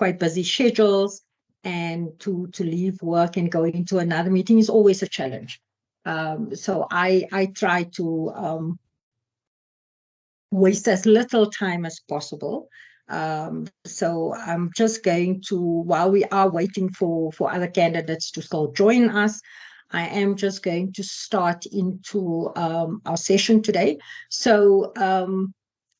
quite busy schedules, and to leave work and go into another meeting is always a challenge. So I try to waste as little time as possible. So I'm just going to, while we are waiting for other candidates to still join us, I am just going to start into our session today. So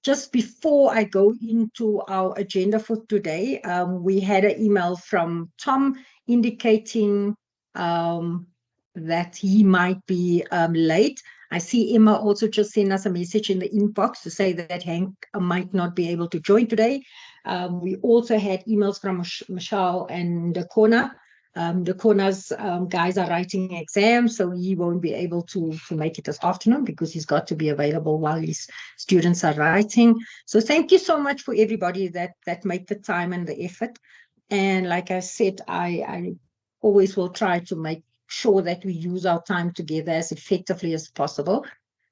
just before I go into our agenda for today, we had an email from Tom indicating that he might be late. I see Emma also just sent us a message in the inbox to say that Hank might not be able to join today. We also had emails from Michelle and Dakona. Dakona's guys are writing exams, so he won't be able to make it this afternoon because he's got to be available while his students are writing. So thank you so much for everybody that made the time and the effort. And like I said, I always will try to make sure that we use our time together as effectively as possible.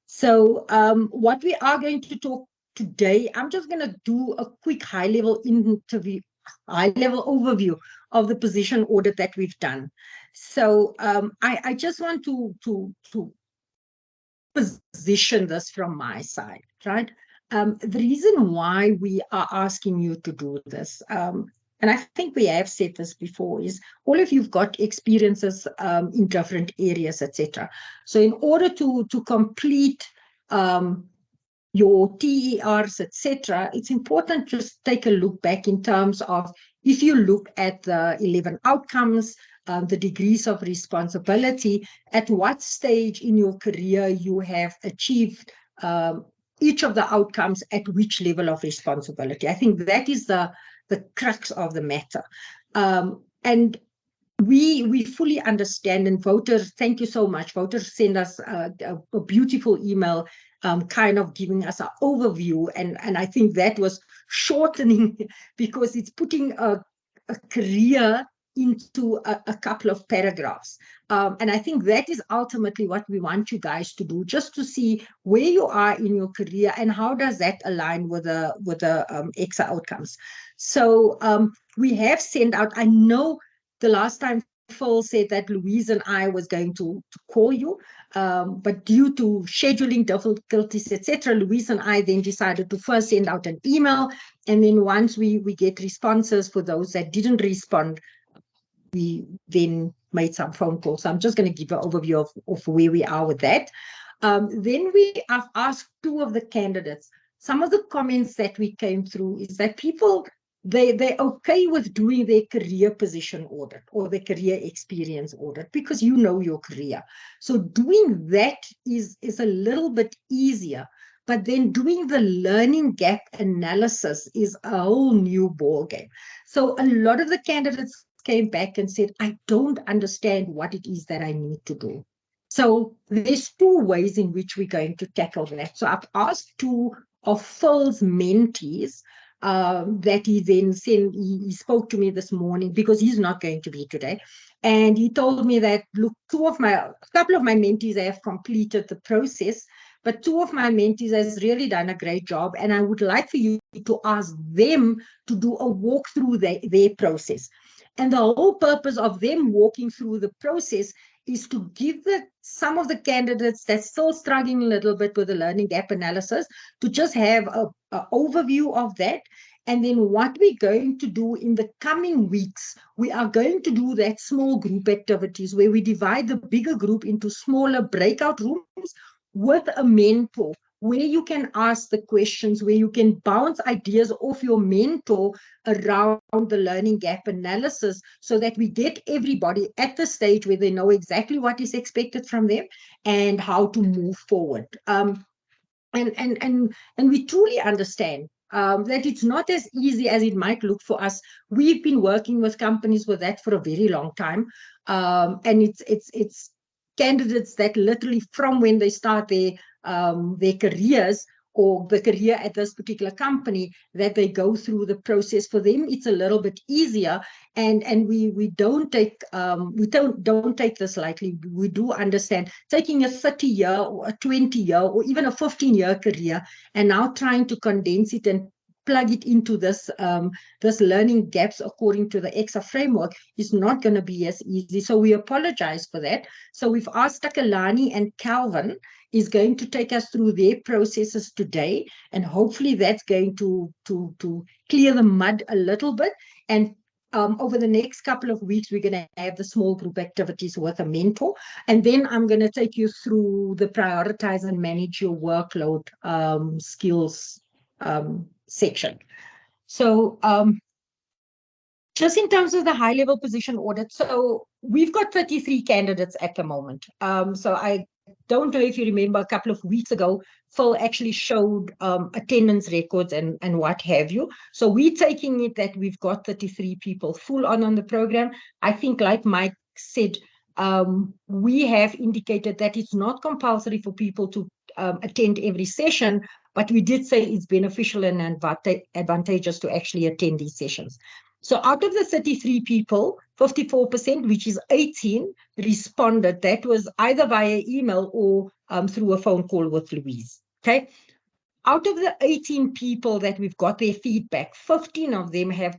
So what we are going to talk today, I'm just going to do a quick high-level overview of the position audit that we've done. So I just want to position this from my side, right? The reason why we are asking you to do this, and I think we have said this before, is all of you've got experiences in different areas, etc. So in order to complete your TERs, etc., it's important to just take a look back in terms of, if you look at the 11 outcomes, the degrees of responsibility, at what stage in your career you have achieved each of the outcomes at which level of responsibility. I think that is the crux of the matter. And we fully understand, and voters, thank you so much. Voters send us a beautiful email kind of giving us an overview, and I think that was shortening because it's putting a career into a couple of paragraphs. And I think that is ultimately what we want you guys to do, just to see where you are in your career and how does that align with the EXA outcomes. So we have sent out, I know the last time Phil said that Louise and I was going to call you, but due to scheduling difficulties, etc., Louise and I then decided to first send out an email, and then once we get responses for those that didn't respond, we then made some phone calls. So I'm just going to give an overview of where we are with that. Then we have asked two of the candidates. Some of the comments that we came through is that people, they're okay with doing their career position audit or their career experience audit because you know your career. So doing that is a little bit easier. But then doing the learning gap analysis is a whole new ballgame. So a lot of the candidates came back and said, I don't understand what it is that I need to do. So there's two ways in which we're going to tackle that. So I've asked two of Phil's mentees that he then sent, he spoke to me this morning because he's not going to be today. And he told me that, look, a couple of my mentees have completed the process, but two of my mentees has really done a great job. And I would like for you to ask them to do a walkthrough their process. And the whole purpose of them walking through the process is to give some of the candidates that's still struggling a little bit with the learning gap analysis to just have an overview of that. And then what we're going to do in the coming weeks, we are going to do that small group activities where we divide the bigger group into smaller breakout rooms with a mentor, where you can ask the questions, where you can bounce ideas off your mentor around the learning gap analysis, so that we get everybody at the stage where they know exactly what is expected from them and how to move forward. And we truly understand that it's not as easy as it might look for us. We've been working with companies with that for a very long time, and it's candidates that literally from when they start their careers or the career at this particular company, that they go through the process. For them, it's a little bit easier, and we don't take this lightly. We do understand taking a 30-year or a 20-year or even a 15-year career and now trying to condense it and plug it into this this learning gaps according to the EXA framework is not going to be as easy. So we apologize for that. So we've asked Takalani and Calvin is going to take us through their processes today, and hopefully that's going to clear the mud a little bit. And over the next couple of weeks, we're going to have the small group activities with a mentor. And then I'm going to take you through the prioritize and manage your workload skills section. So just in terms of the high-level position audit, so we've got 33 candidates at the moment. So I don't know if you remember a couple of weeks ago, Phil actually showed attendance records and what have you. So we're taking it that we've got 33 people full on the program. I think, like Mike said, we have indicated that it's not compulsory for people to attend every session, but we did say it's beneficial and advantageous to actually attend these sessions. So out of the 33 people, 54%, which is 18, responded. That was either via email or through a phone call with Louise. Okay. Out of the 18 people that we've got their feedback, 15 of them have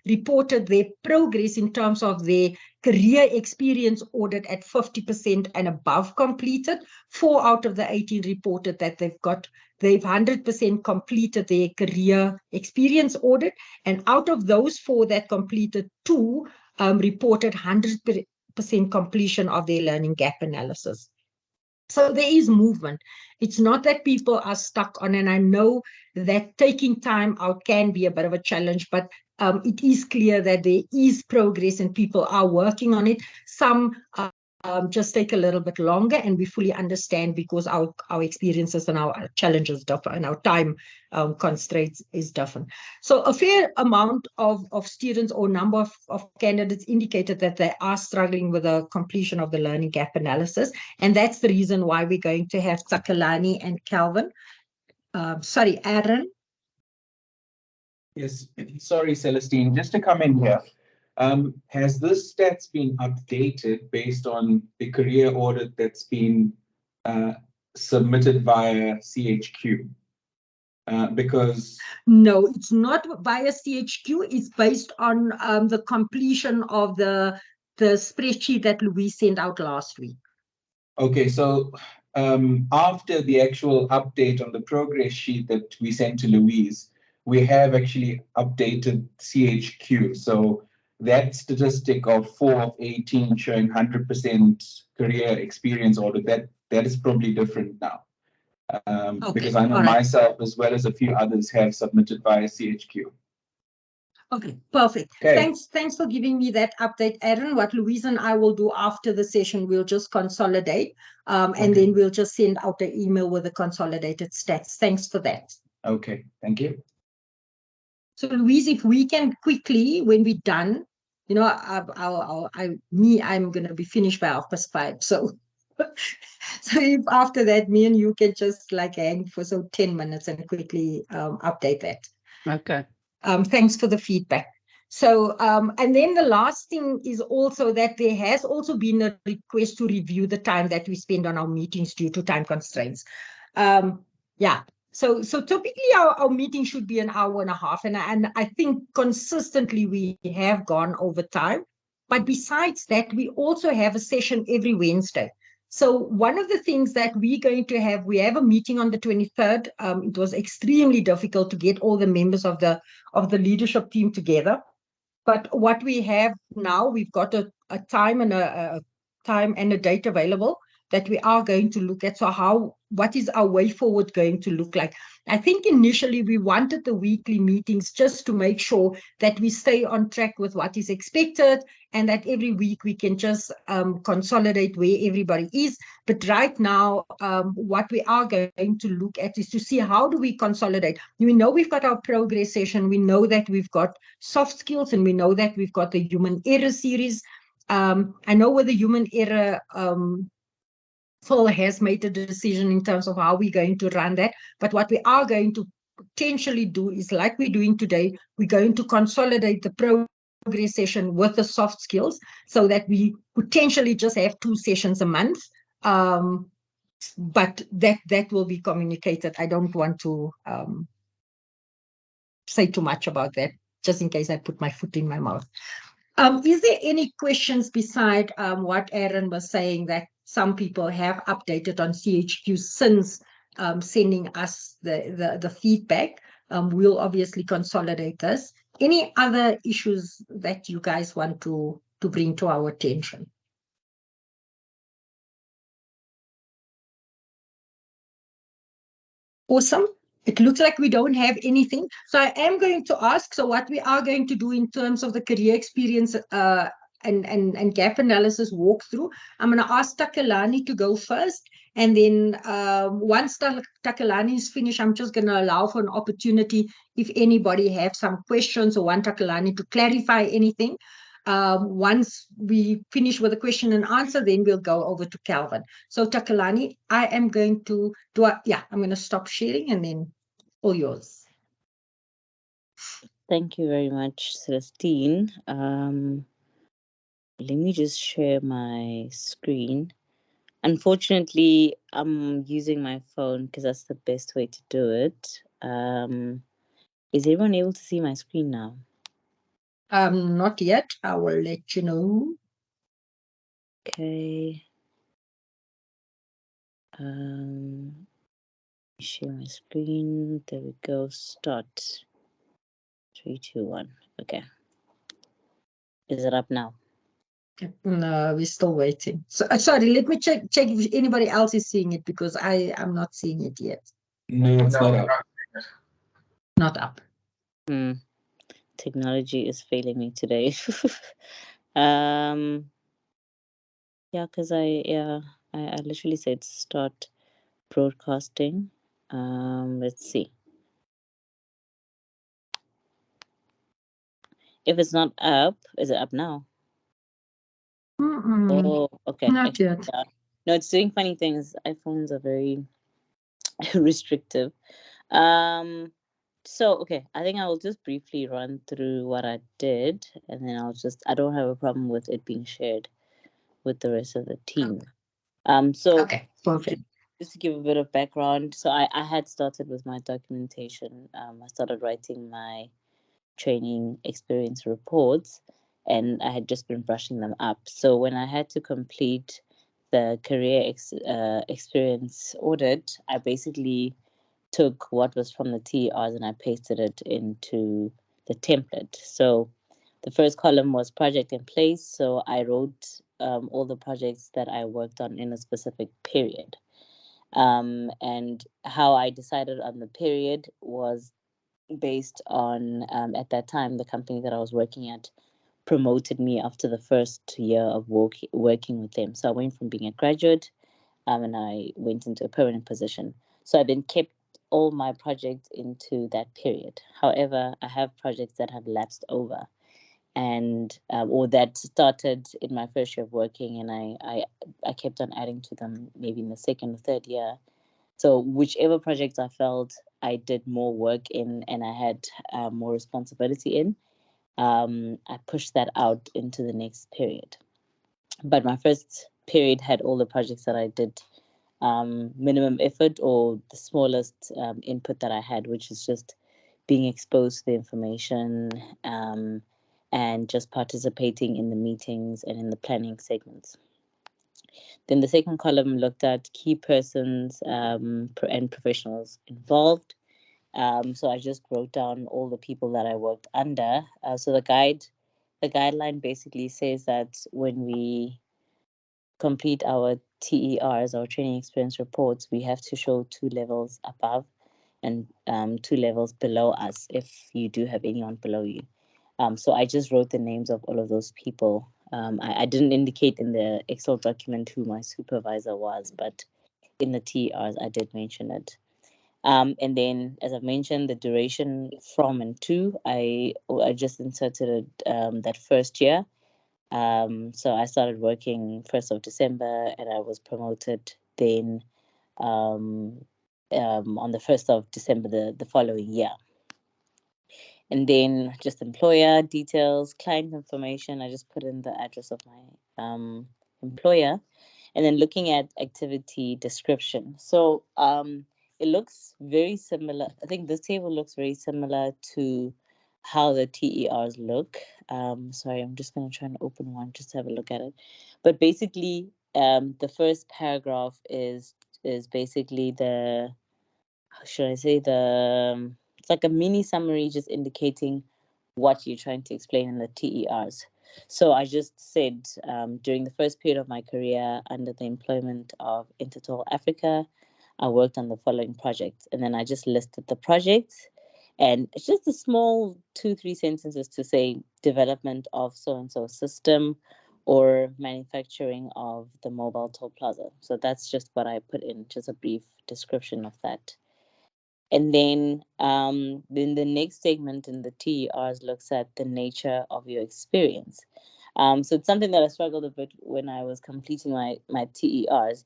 reported their progress in terms of their career experience audit at 50% and above completed. 4 out of the 18 reported that they've 100% completed their career experience audit. And out of those 4 that completed, 2 reported 100% completion of their learning gap analysis. So there is movement. It's not that people are stuck on, and I know that taking time out can be a bit of a challenge, but it is clear that there is progress and people are working on it. Some just take a little bit longer, and we fully understand because our experiences and our challenges differ and our time constraints is different. So a fair amount of students or number of candidates indicated that they are struggling with the completion of the learning gap analysis. And that's the reason why we're going to have Takalani and Calvin. Sorry, Aaron. Yes, sorry, Celestine, just to come in here. Has this stats been updated based on the career audit that's been submitted via CHQ? Because no, it's not via CHQ. It's based on the completion of the spreadsheet that Louise sent out last week. Okay, so after the actual update on the progress sheet that we sent to Louise, we have actually updated CHQ. So that statistic of 4 of 18 showing 100% career experience audit, that is probably different now. Okay, because I know myself as well as a few others have submitted via CHQ. Okay, perfect. Okay. Thanks for giving me that update, Aaron. What Louise and I will do after the session, we'll just consolidate and then we'll just send out the email with the consolidated stats. Thanks for that. Okay, thank you. So Louise, if we can quickly, when we're done, you know, I'm going to be finished by 5:30. So, so if after that, me and you can just like hang for 10 minutes and quickly update that. Okay. Thanks for the feedback. So, and then the last thing is also that there has also been a request to review the time that we spend on our meetings due to time constraints. Yeah. So typically our meeting should be an hour and a half, and I think consistently we have gone over time. But besides that, we also have a session every Wednesday. So one of the things that we're going to have, we have a meeting on the 23rd. It was extremely difficult to get all the members of the leadership team together. But what we have now, we've got a time and a date available that we are going to look at. So what is our way forward going to look like? I think initially we wanted the weekly meetings just to make sure that we stay on track with what is expected and that every week we can just consolidate where everybody is. But right now, what we are going to look at is to see how do we consolidate. We know we've got our progress session. We know that we've got soft skills, and we know that we've got the human error series. I know with the human error, Phil has made a decision in terms of how we're going to run that. But what we are going to potentially do is, like we're doing today, we're going to consolidate the progress session with the soft skills so that we potentially just have 2 sessions a month. But that will be communicated. I don't want to say too much about that, just in case I put my foot in my mouth. Is there any questions beside what Aaron was saying, that some people have updated on CHQ since sending us the feedback? We'll obviously consolidate this. Any other issues that you guys want to bring to our attention? Awesome. It looks like we don't have anything. So I am going to ask, so what we are going to do in terms of the career experience and gap analysis walkthrough, I'm going to ask Takalani to go first. And then once Takalani is finished, I'm just going to allow for an opportunity if anybody have some questions or want Takalani to clarify anything. Once we finish with the question and answer, then we'll go over to Calvin. So Takalani, I am going to I'm going to stop sharing and then all yours. Thank you very much, Celestine. Let me just share my screen. Unfortunately, I'm using my phone because that's the best way to do it. Is everyone able to see my screen now? Not yet. I will let you know. Okay. Share my screen. There we go. Start. 3, 2, 1. Okay. Is it up now? No, we're still waiting. So sorry, let me check if anybody else is seeing it, because I am not seeing it yet. No, it's not up. Not up. Technology is failing me today. Yeah, because I literally said start broadcasting. Let's see. If it's not up, is it up now? Oh, okay. Not yet. Yeah. No, it's doing funny things. iPhones are very restrictive. So okay, I think I will just briefly run through what I did, and then I don't have a problem with it being shared with the rest of the team. So Okay, perfect. just to give a bit of background, so I had started with my documentation. I started writing my training experience reports, and I had just been brushing them up. So when I had to complete the career experience audit, I basically took what was from the TERs and I pasted it into the template. So the first column was project in place. So I wrote all the projects that I worked on in a specific period. And how I decided on the period was based on, at that time, the company that I was working at promoted me after the first year of working with them. So I went from being a graduate and I went into a permanent position. So I then kept all my projects into that period. However, I have projects that have lapsed over, and or that started in my first year of working, and I kept on adding to them maybe in the second or third year. So whichever projects I felt I did more work in and I had more responsibility in, I pushed that out into the next period. But my first period had all the projects that I did minimum effort or the smallest input that I had, which is just being exposed to the information and just participating in the meetings and in the planning segments. Then the second column looked at key persons and professionals involved. So I just wrote down all the people that I worked under. So the guideline basically says that when we complete our TERs, our training experience reports, we have to show 2 levels above and 2 levels below us if you do have anyone below you. So I just wrote the names of all of those people. I didn't indicate in the Excel document who my supervisor was, but in the TERs, I did mention it. And then, as I've mentioned, the duration from and to, I just inserted it that first year. So I started working 1st of December and I was promoted then on the 1st of December the following year. And then just employer details, client information. I just put in the address of my employer. And then looking at activity description. So it looks very similar. I think this table looks very similar to how the TERs look. Sorry, I'm just going to try and open one just to have a look at it. But basically, the first paragraph is basically the, how should I say, it's like a mini summary just indicating what you're trying to explain in the TERs. So I just said, during the first period of my career under the employment of Intertoll Africa, I worked on the following projects. And then I just listed the projects. And it's just a small 2-3 sentences to say development of so-and-so system or manufacturing of the mobile toll plaza. So that's just what I put in, just a brief description of that. And then the next segment in the TERs looks at the nature of your experience. So it's something that I struggled a bit when I was completing my TERs.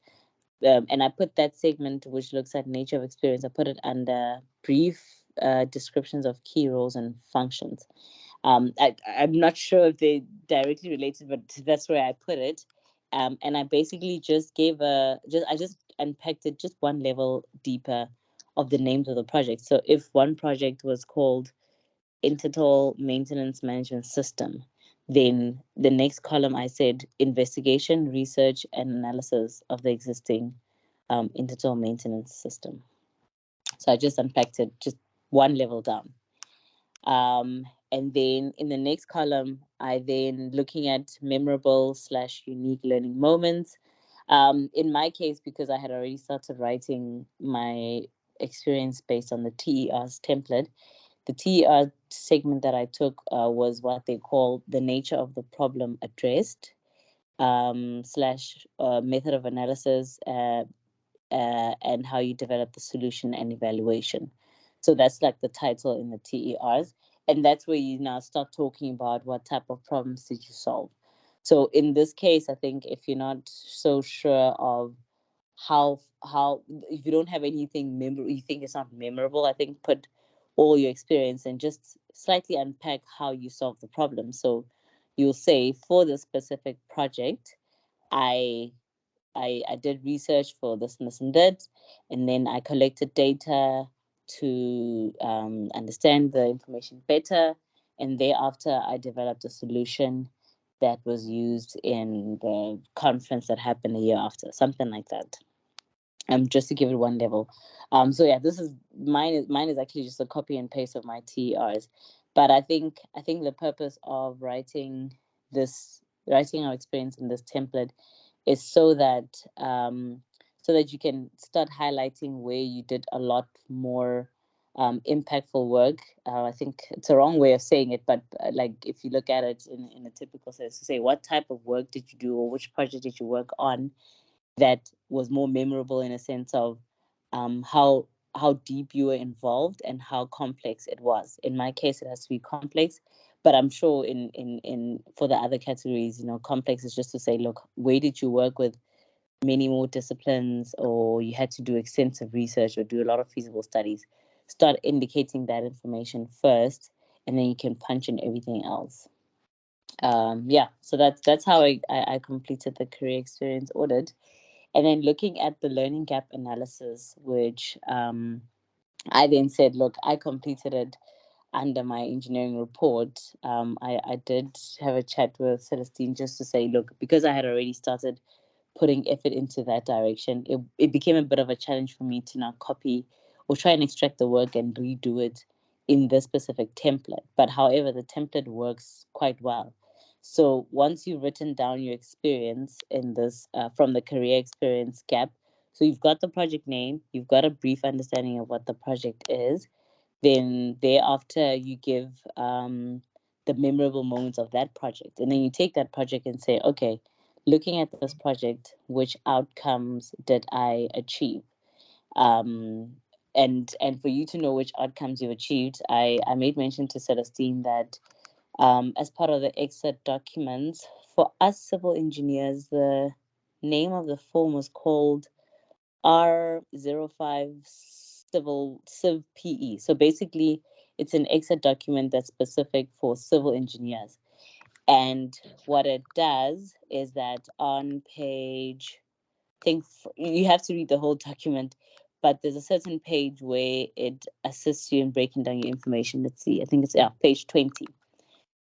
And I put that segment, which looks at nature of experience, I put it under brief descriptions of key roles and functions. I'm not sure if they directly related, but that's where I put it. And I basically just I just unpacked it just one level deeper of the names of the project. So if one project was called Intertoll Maintenance Management System, then the next column I said investigation, research, and analysis of the existing Intertoll maintenance system. So I just unpacked it just one level down. And then in the next column, I then looking at memorable/unique learning moments. In my case, because I had already started writing my experience based on the TER's template, the TER segment that I took was what they call the nature of the problem addressed slash method of analysis and how you develop the solution and evaluation. So that's like the title in the TERs. And that's where you now start talking about what type of problems did you solve. So in this case, I think if you're not so sure of how if you don't have anything memorable, you think it's not memorable, I think put all your experience and just slightly unpack how you solve the problem. So you'll say, for the specific project, I did research for this and this and that, and then I collected data to understand the information better, and thereafter I developed a solution that was used in the conference that happened a year after, something like that. Just to give it one level. So yeah, this is mine is actually just a copy and paste of my TERs. But I think the purpose of writing our experience in this template is so that you can start highlighting where you did a lot more impactful work. I think it's a wrong way of saying it, but like if you look at it in a typical sense, to say what type of work did you do or which project did you work on that was more memorable in a sense of how deep you were involved and how complex it was. In my case, it has to be complex, but I'm sure in for the other categories, complex is just to say, look, where did you work with many more disciplines, or you had to do extensive research or do a lot of feasible studies. Start indicating that information first, and then you can punch in everything else. So that's how I completed the career experience audit. And then looking at the learning gap analysis, which I then said, look, I completed it under my engineering report. I did have a chat with Celestine just to say, look, because I had already started putting effort into that direction, it became a bit of a challenge for me to now copy or try and extract the work and redo it in this specific template. But however, the template works quite well. So once you've written down your experience in this from the career experience gap, so you've got the project name, you've got a brief understanding of what the project is, then thereafter you give the memorable moments of that project. And then you take that project and say, okay, looking at this project, which outcomes did I achieve? And for you to know which outcomes you've achieved, I made mention to Celestine that as part of the exit documents, for us civil engineers, the name of the form was called R05 Civ PE. So basically, it's an exit document that's specific for civil engineers. And what it does is that on page, I think you have to read the whole document, but there's a certain page where it assists you in breaking down your information. Let's see, I think it's page 20.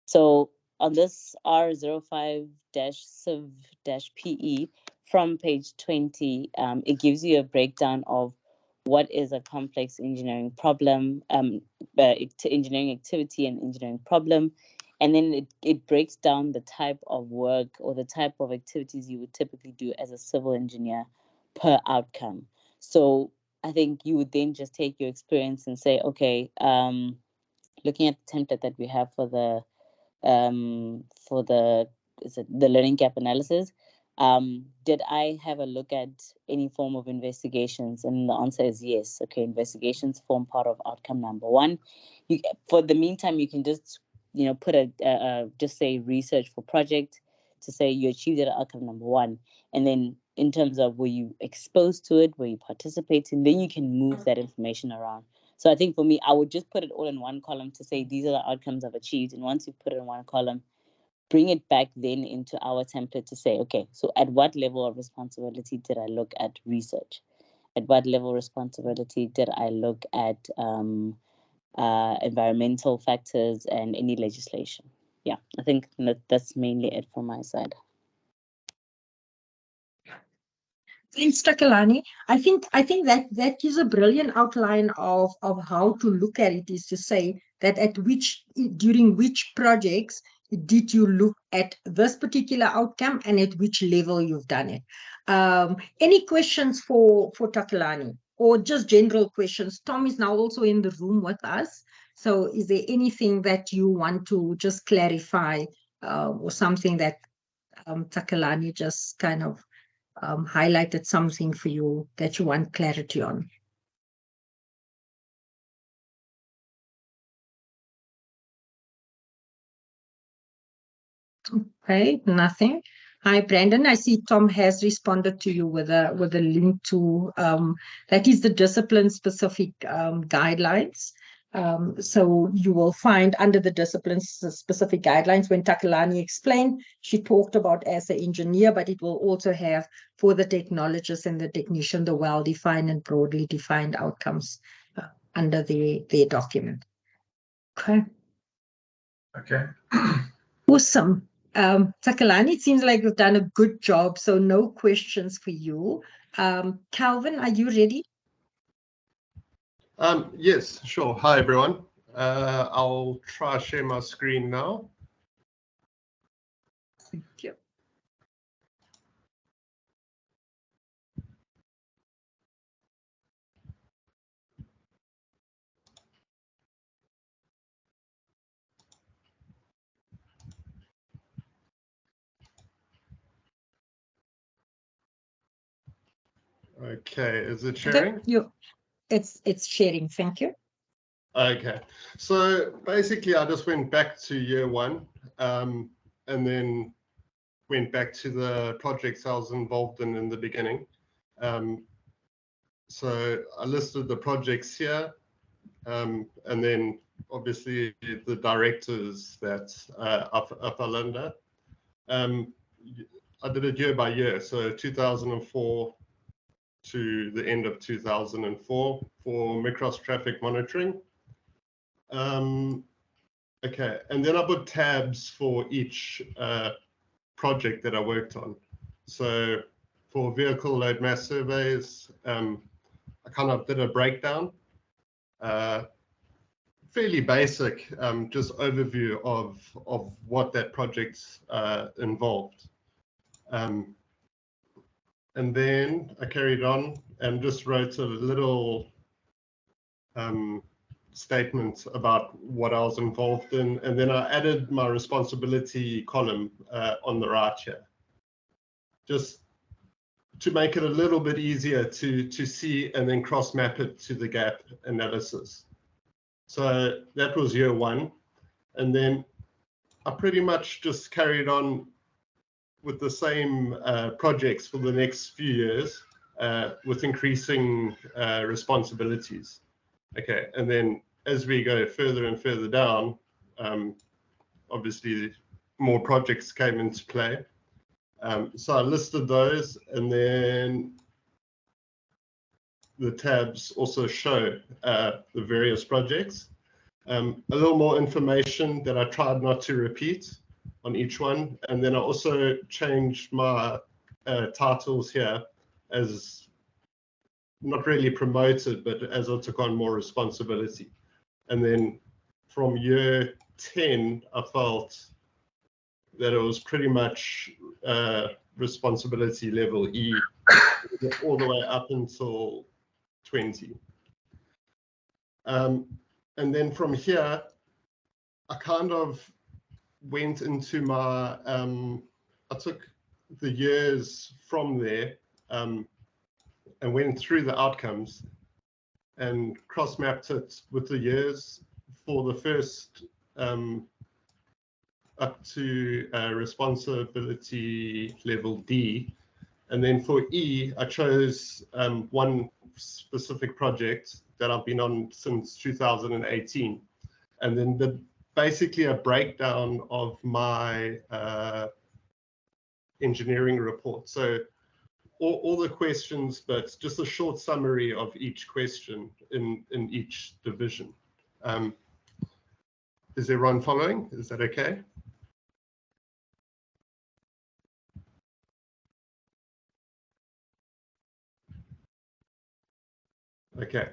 So on this R05-Civ-PE from page 20, it gives you a breakdown of what is a complex engineering problem, engineering activity and engineering problem. And then it breaks down the type of work or the type of activities you would typically do as a civil engineer per outcome. So I think you would then just take your experience and say, okay, looking at the template that we have for the learning gap analysis, did I have a look at any form of investigations? And the answer is yes. Okay, investigations form part of outcome number one. For the meantime, you can just put just say research for project to say you achieved it at outcome number one, and then in terms of were you exposed to it, were you participating, then you can move that information around. So I think for me, I would just put it all in one column to say these are the outcomes I've achieved. And once you put it in one column, bring it back then into our template to say, okay, so at what level of responsibility did I look at research? At what level of responsibility did I look at environmental factors and any legislation? Yeah, I think that's mainly it from my side. Thanks, Takalani. I think that is a brilliant outline of how to look at it, is to say that during which projects did you look at this particular outcome and at which level you've done it. Any questions for Takalani, or just general questions? Tom is now also in the room with us. So is there anything that you want to just clarify, or something that Takalani just kind of highlighted something for you that you want clarity on? Okay, nothing. Hi, Brandon. I see Tom has responded to you with a link to that is the discipline-specific guidelines. So you will find under the discipline-specific guidelines, when Takalani explained, she talked about as an engineer, but it will also have for the technologist and the technician, the well-defined and broadly defined outcomes under their document. Okay. Okay. Awesome. Takalani, it seems like we've done a good job, so no questions for you. Calvin, are you ready? Yes, sure. Hi, everyone. I'll try share my screen now. Thank you. Okay, is it sharing? It's sharing. Thank you. Okay, so basically I just went back to year one, and then went back to the projects I was involved in the beginning. So I listed the projects here, and then obviously the directors that I fell under. I did it year by year, so 2004 to the end of 2004 for Micros traffic monitoring. Okay, and then I put tabs for each project that I worked on. So for vehicle load mass surveys, I kind of did a breakdown, fairly basic, just overview of what that project involved. And then I carried on and just wrote a little statement about what I was involved in. And then I added my responsibility column on the right here, just to make it a little bit easier to see and then cross map it to the gap analysis. So that was year one. And then I pretty much just carried on with the same projects for the next few years with increasing responsibilities. Okay, and then as we go further and further down, obviously more projects came into play. So I listed those, and then the tabs also show the various projects. A little more information that I tried not to repeat on each one. And then I also changed my titles here as not really promoted, but as I took on more responsibility. And then from year 10, I felt that it was pretty much responsibility level E all the way up until 20. And then from here, I kind of went into my, I took the years from there and went through the outcomes and cross-mapped it with the years for the first up to responsibility level D. And then for E, I chose one specific project that I've been on since 2018. And then basically a breakdown of my engineering report. So all the questions, but just a short summary of each question in each division. Is everyone following? Is that okay? Okay,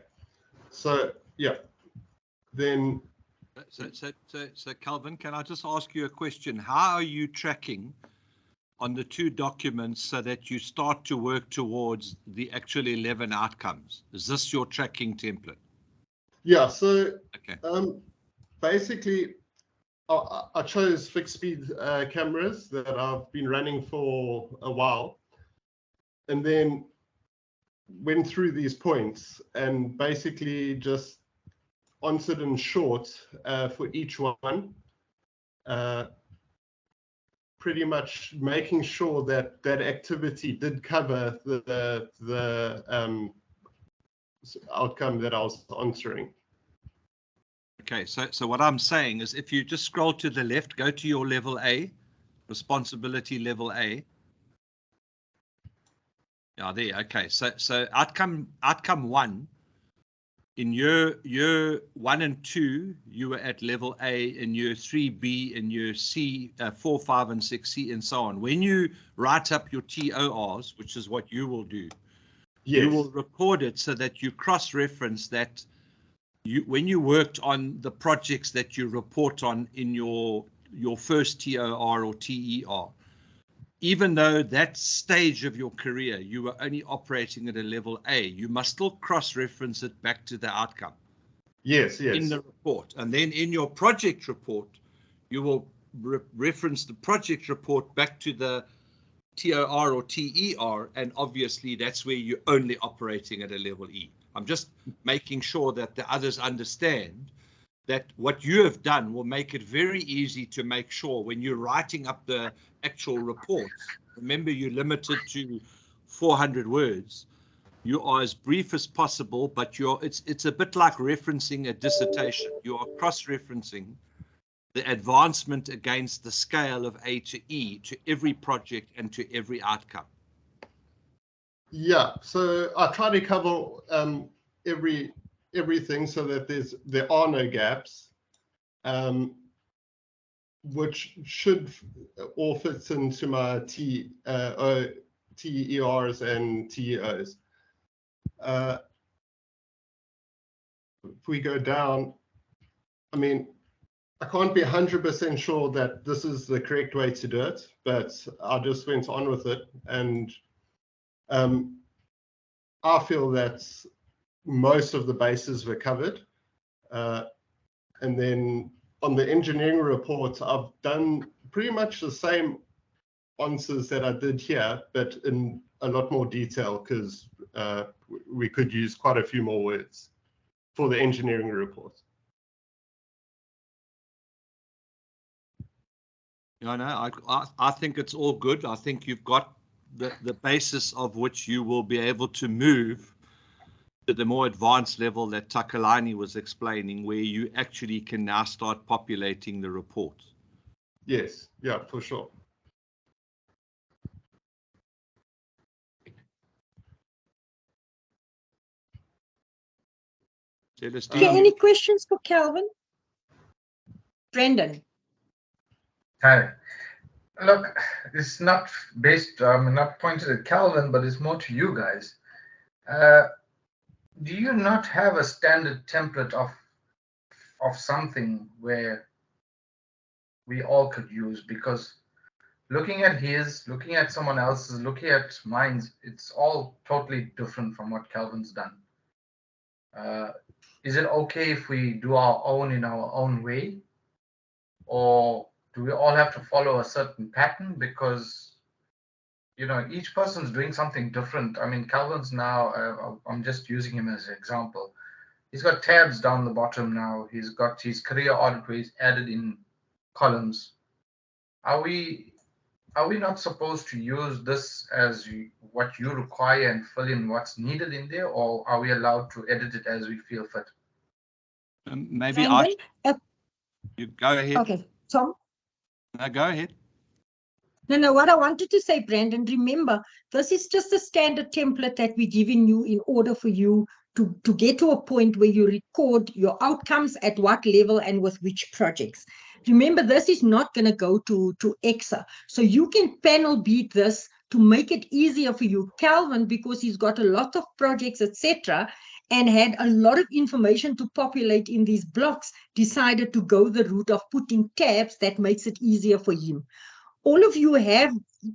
so yeah, then. So Calvin, can I just ask you a question? How are you tracking on the two documents so that you start to work towards the actual 11 outcomes? Is this your tracking template? Yeah, so okay. Basically, I chose fixed speed cameras that I've been running for a while, and then went through these points and basically just answered in short for each one, pretty much making sure that that activity did cover the outcome that I was answering. Okay, so what I'm saying is if you just scroll to the left, go to your level A, responsibility level A. Yeah, there. Okay, so outcome one, in year 1 and 2, you were at level A, in year 3B, in year C, 4, 5, and 6C, and so on. When you write up your TORs, which is what you will do, yes, you will record it so that you cross-reference that when you worked on the projects that you report on in your first TOR or TER. Even though that stage of your career, you were only operating at a level A, you must still cross-reference it back to the outcome. Yes, yes. In the report. And then in your project report, you will reference the project report back to the TOR or TER, and obviously that's where you're only operating at a level E. I'm just making sure that the others understand that what you have done will make it very easy to make sure when you're writing up the actual reports, remember you're limited to 400 words, you are as brief as possible, but it's a bit like referencing a dissertation. You are cross-referencing the advancement against the scale of A to E to every project and to every outcome. Yeah, so I try to cover everything so that there are no gaps, which should all fit into my TERs and TEOs. If we go down, I mean, I can't be 100% sure that this is the correct way to do it, but I just went on with it, and I feel that most of the bases were covered. And then on the engineering report, I've done pretty much the same answers that I did here, but in a lot more detail, because we could use quite a few more words for the engineering report. No, I think it's all good. I think you've got the basis of which you will be able to move to the more advanced level that Takalani was explaining, where you actually can now start populating the report. Yes, yeah, for sure. Celestine. Okay, any questions for Calvin? Brendan. Hi. Look, it's not not pointed at Calvin, but it's more to you guys. Do you not have a standard template of something where we all could use? Because looking at his, looking at someone else's, looking at mine's, it's all totally different from what Calvin's done. Is it okay if we do our own in our own way? Or do we all have to follow a certain pattern? Because, you know, each person's doing something different. I mean, Calvin's now, I'm just using him as an example. He's got tabs down the bottom now. He's got his career audit where he's added in columns. Are we not supposed to use this as what you require and fill in what's needed in there, or are we allowed to edit it as we feel fit? Maybe Brendan, you go ahead. okay, Tom. No, go ahead. No, what I wanted to say, Brandon, remember, this is just a standard template that we're giving you in order for you to get to a point where you record your outcomes at what level and with which projects. Remember, this is not going to go to EXA. So you can panel beat this to make it easier for you. Calvin, because he's got a lot of projects, etc., and had a lot of information to populate in these blocks, decided to go the route of putting tabs that makes it easier for him. All of you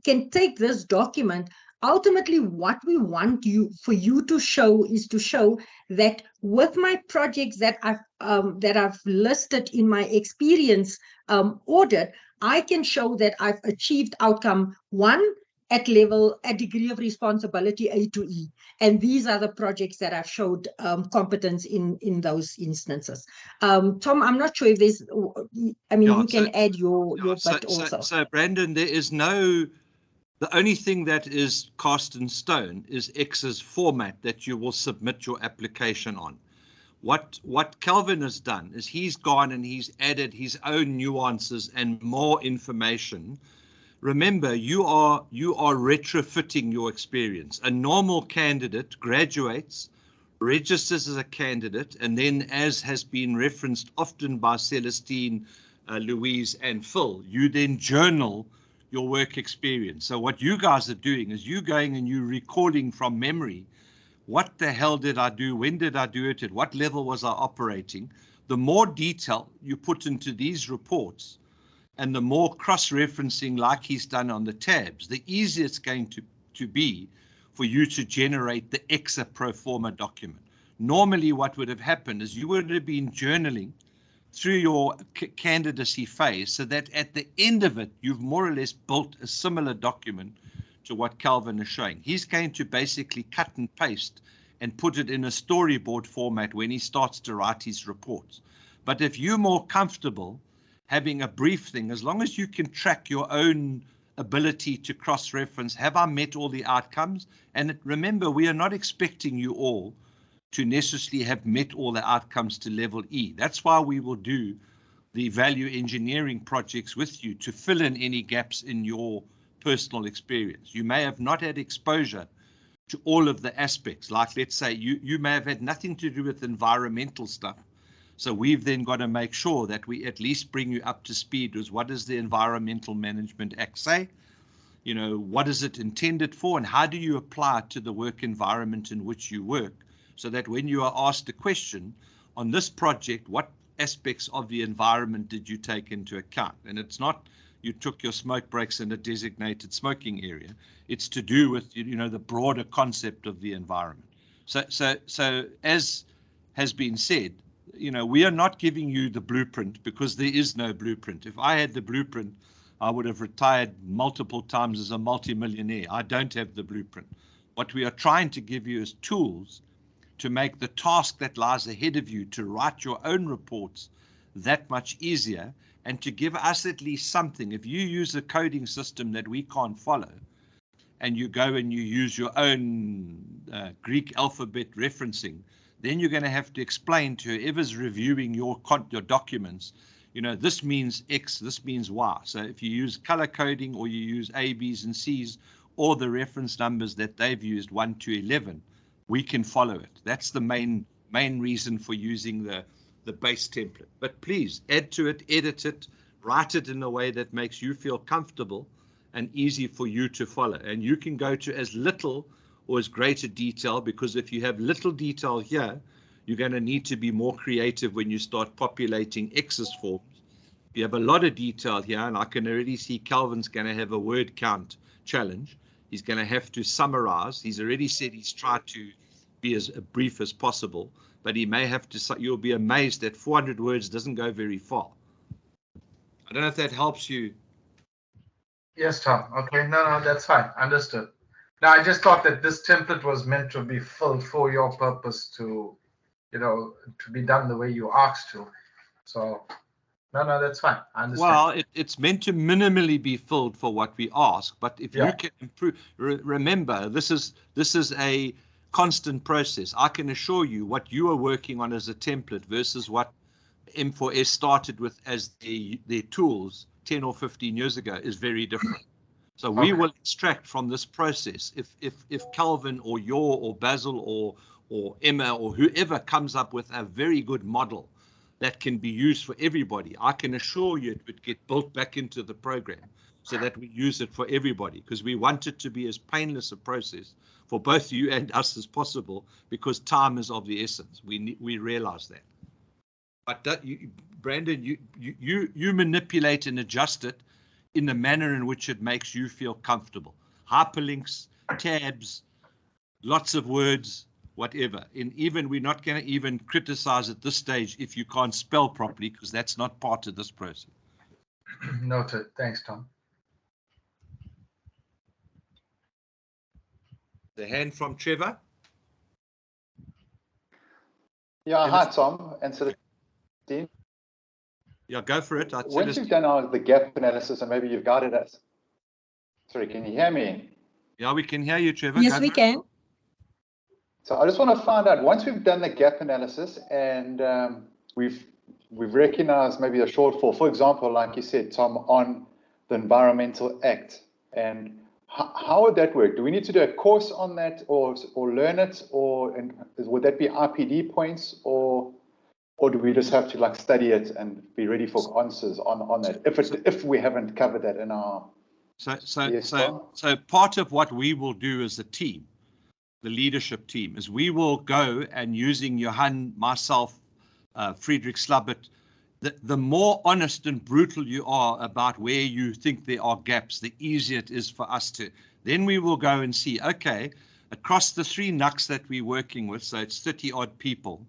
can take this document. Ultimately, what we want for you to show is to show that with my projects that I've listed in my experience audit, I can show that I've achieved outcome 1 at degree of responsibility A to E. And these are the projects that I've showed competence in those instances. Tom, I'm not sure if there's, I mean, you can add your bit also. So Brandon, there is the only thing that is cast in stone is EXA's format that you will submit your application on. What Calvin has done is he's gone and he's added his own nuances and more information. Remember, you are retrofitting your experience. A normal candidate graduates, registers as a candidate, and then, as has been referenced often by Celestine, Louise, and Phil, you then journal your work experience. So what you guys are doing is you going and you recording from memory, what the hell did I do? When did I do it? At what level was I operating? The more detail you put into these reports, and the more cross-referencing like he's done on the tabs, the easier it's going to be for you to generate the EXA pro forma document. Normally what would have happened is you would have been journaling through your candidacy phase so that at the end of it, you've more or less built a similar document to what Calvin is showing. He's going to basically cut and paste and put it in a storyboard format when he starts to write his reports. But if you're more comfortable having a brief thing, as long as you can track your own ability to cross-reference, have I met all the outcomes? And remember, we are not expecting you all to necessarily have met all the outcomes to level E. That's why we will do the value engineering projects with you to fill in any gaps in your personal experience. You may have not had exposure to all of the aspects. Like, let's say you may have had nothing to do with environmental stuff. So we've then got to make sure that we at least bring you up to speed with what does the Environmental Management Act say? You know, what is it intended for, and how do you apply it to the work environment in which you work? So that when you are asked a question on this project, what aspects of the environment did you take into account? And it's not you took your smoke breaks in a designated smoking area. It's to do with, you know, the broader concept of the environment. So as has been said, you know, we are not giving you the blueprint because there is no blueprint. If I had the blueprint, I would have retired multiple times as a multimillionaire. I don't have the blueprint. What we are trying to give you is tools to make the task that lies ahead of you to write your own reports that much easier, and to give us at least something. If you use a coding system that we can't follow, and you go and you use your own Greek alphabet referencing, then you're going to have to explain to whoever's reviewing your documents, you know, this means X, this means Y. So if you use color coding, or you use A, B's, and C's, or the reference numbers that they've used 1 to 11, we can follow it. That's the main main reason for using the base template. But please add to it, edit it, write it in a way that makes you feel comfortable and easy for you to follow. And you can go to as little or as greater detail, because if you have little detail here, you're going to need to be more creative when you start populating X's forms. If you have a lot of detail here, and I can already see Calvin's going to have a word count challenge. He's going to have to summarize. He's already said he's tried to be as brief as possible, but he may have to, you'll be amazed that 400 words doesn't go very far. I don't know if that helps you. Yes, Tom. Okay, no, that's fine. Understood. Now, I just thought that this template was meant to be filled for your purpose to, to be done the way you asked to. So, no, that's fine. I understand. Well, it's meant to minimally be filled for what we ask, but if you can improve, remember, this is a constant process. I can assure you what you are working on as a template versus what M4S started with as their tools 10 or 15 years ago is very different. So we will extract from this process. If Calvin or or Basil or Emma or whoever comes up with a very good model that can be used for everybody, I can assure you it would get built back into the program so that we use it for everybody, because we want it to be as painless a process for both you and us as possible, because time is of the essence. We realize that. But Brandon, you manipulate and adjust it in the manner in which it makes you feel comfortable. Hyperlinks, tabs, lots of words, whatever. And even we're not going to even criticize at this stage if you can't spell properly, because that's not part of this process. Noted. Thanks, Tom. The hand from Trevor. Yeah, hi, Tom. And so the team. Yeah, go for it. Once you've done the gap analysis and maybe you've guided us. Sorry, can you hear me? Yeah, we can hear you, Trevor. Yes, we can. So I just want to find out, once we've done the gap analysis and we've recognized maybe a shortfall, for example, like you said, Tom, on the Environmental Act, and how would that work? Do we need to do a course on that or learn it, or would that be IPD points, or do we just have to study it and be ready for answers on that if we haven't covered that in our so part of what we will do as a team, the leadership team, is we will go and, using Johan, myself, Friedrich Slabbert, the more honest and brutal you are about where you think there are gaps, the easier it is for us to. Then we will go and see, okay, across the 3 NUCs that we're working with, so it's 30 odd people,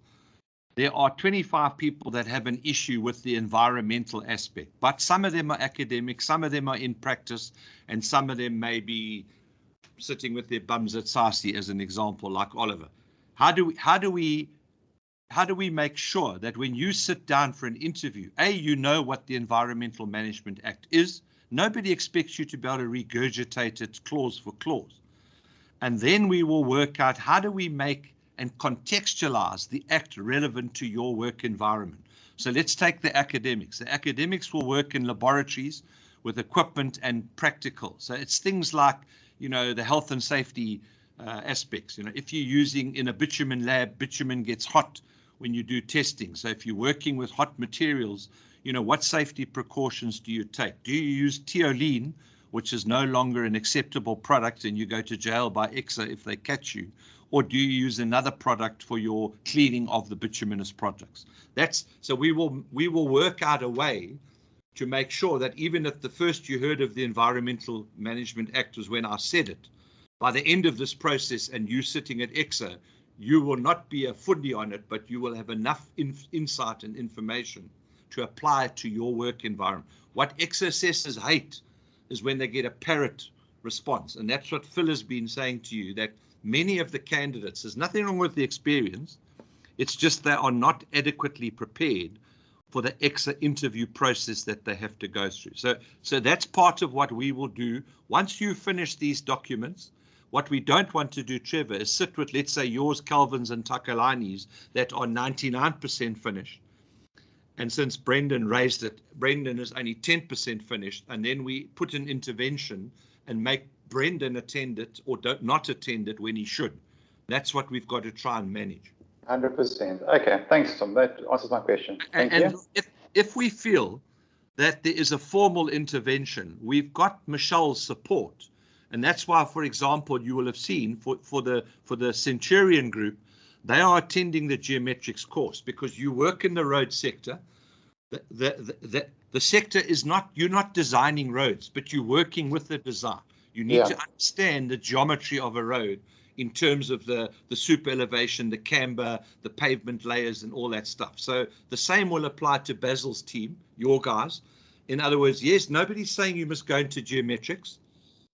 there are 25 people that have an issue with the environmental aspect, but some of them are academic, some of them are in practice, and some of them may be sitting with their bums at SASI, as an example, like Oliver. How do we make sure that when you sit down for an interview, you know what the Environmental Management Act is? Nobody expects you to be able to regurgitate it clause for clause. And then we will work out, how do we make and contextualize the act relevant to your work environment? So let's take the academics. The academics will work in laboratories with equipment and practical. So it's things like, the health and safety aspects. If you're using in a bitumen lab, bitumen gets hot when you do testing. So if you're working with hot materials, what safety precautions do you take? Do you use Theoline, which is no longer an acceptable product and you go to jail by EXA if they catch you? Or do you use another product for your cleaning of the bituminous products? So we will work out a way to make sure that even if the first you heard of the Environmental Management Act was when I said it, by the end of this process and you sitting at EXA, you will not be a foodie on it, but you will have enough insight and information to apply it to your work environment. What EXA assessors hate is when they get a parrot response. And that's what Phil has been saying to you, that many of the candidates, there's nothing wrong with the experience, it's just they are not adequately prepared for the EXA interview process that they have to go through. So that's part of what we will do. Once you finish these documents, what we don't want to do, Trevor, is sit with, let's say, yours, Calvin's and Takalani's that are 99% finished. And since Brendan raised it, Brendan is only 10% finished. And then we put an intervention and make Brendan attend it or not attend it when he should. That's what we've got to try and manage. 100%. Okay, thanks, Tom. That answers my question. Thank And you. if we feel that there is a formal intervention, we've got Michelle's support. And that's why, for example, you will have seen for the Centurion group, they are attending the geometrics course because you work in the road sector. The sector is not, you're not designing roads, but you're working with the design. You need to understand the geometry of a road in terms of the super elevation, the camber, the pavement layers, and all that stuff. So the same will apply to Basil's team, your guys. In other words, yes, nobody's saying you must go into geometrics,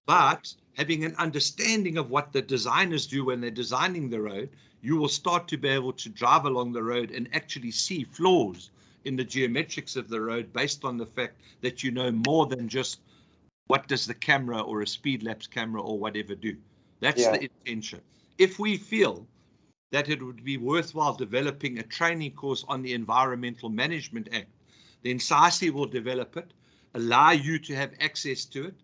but having an understanding of what the designers do when they're designing the road, you will start to be able to drive along the road and actually see flaws in the geometrics of the road based on the fact that you know more than just what does the camera or a speed lapse camera or whatever do. That's the intention. If we feel that it would be worthwhile developing a training course on the Environmental Management Act, then SASI will develop it, allow you to have access to it,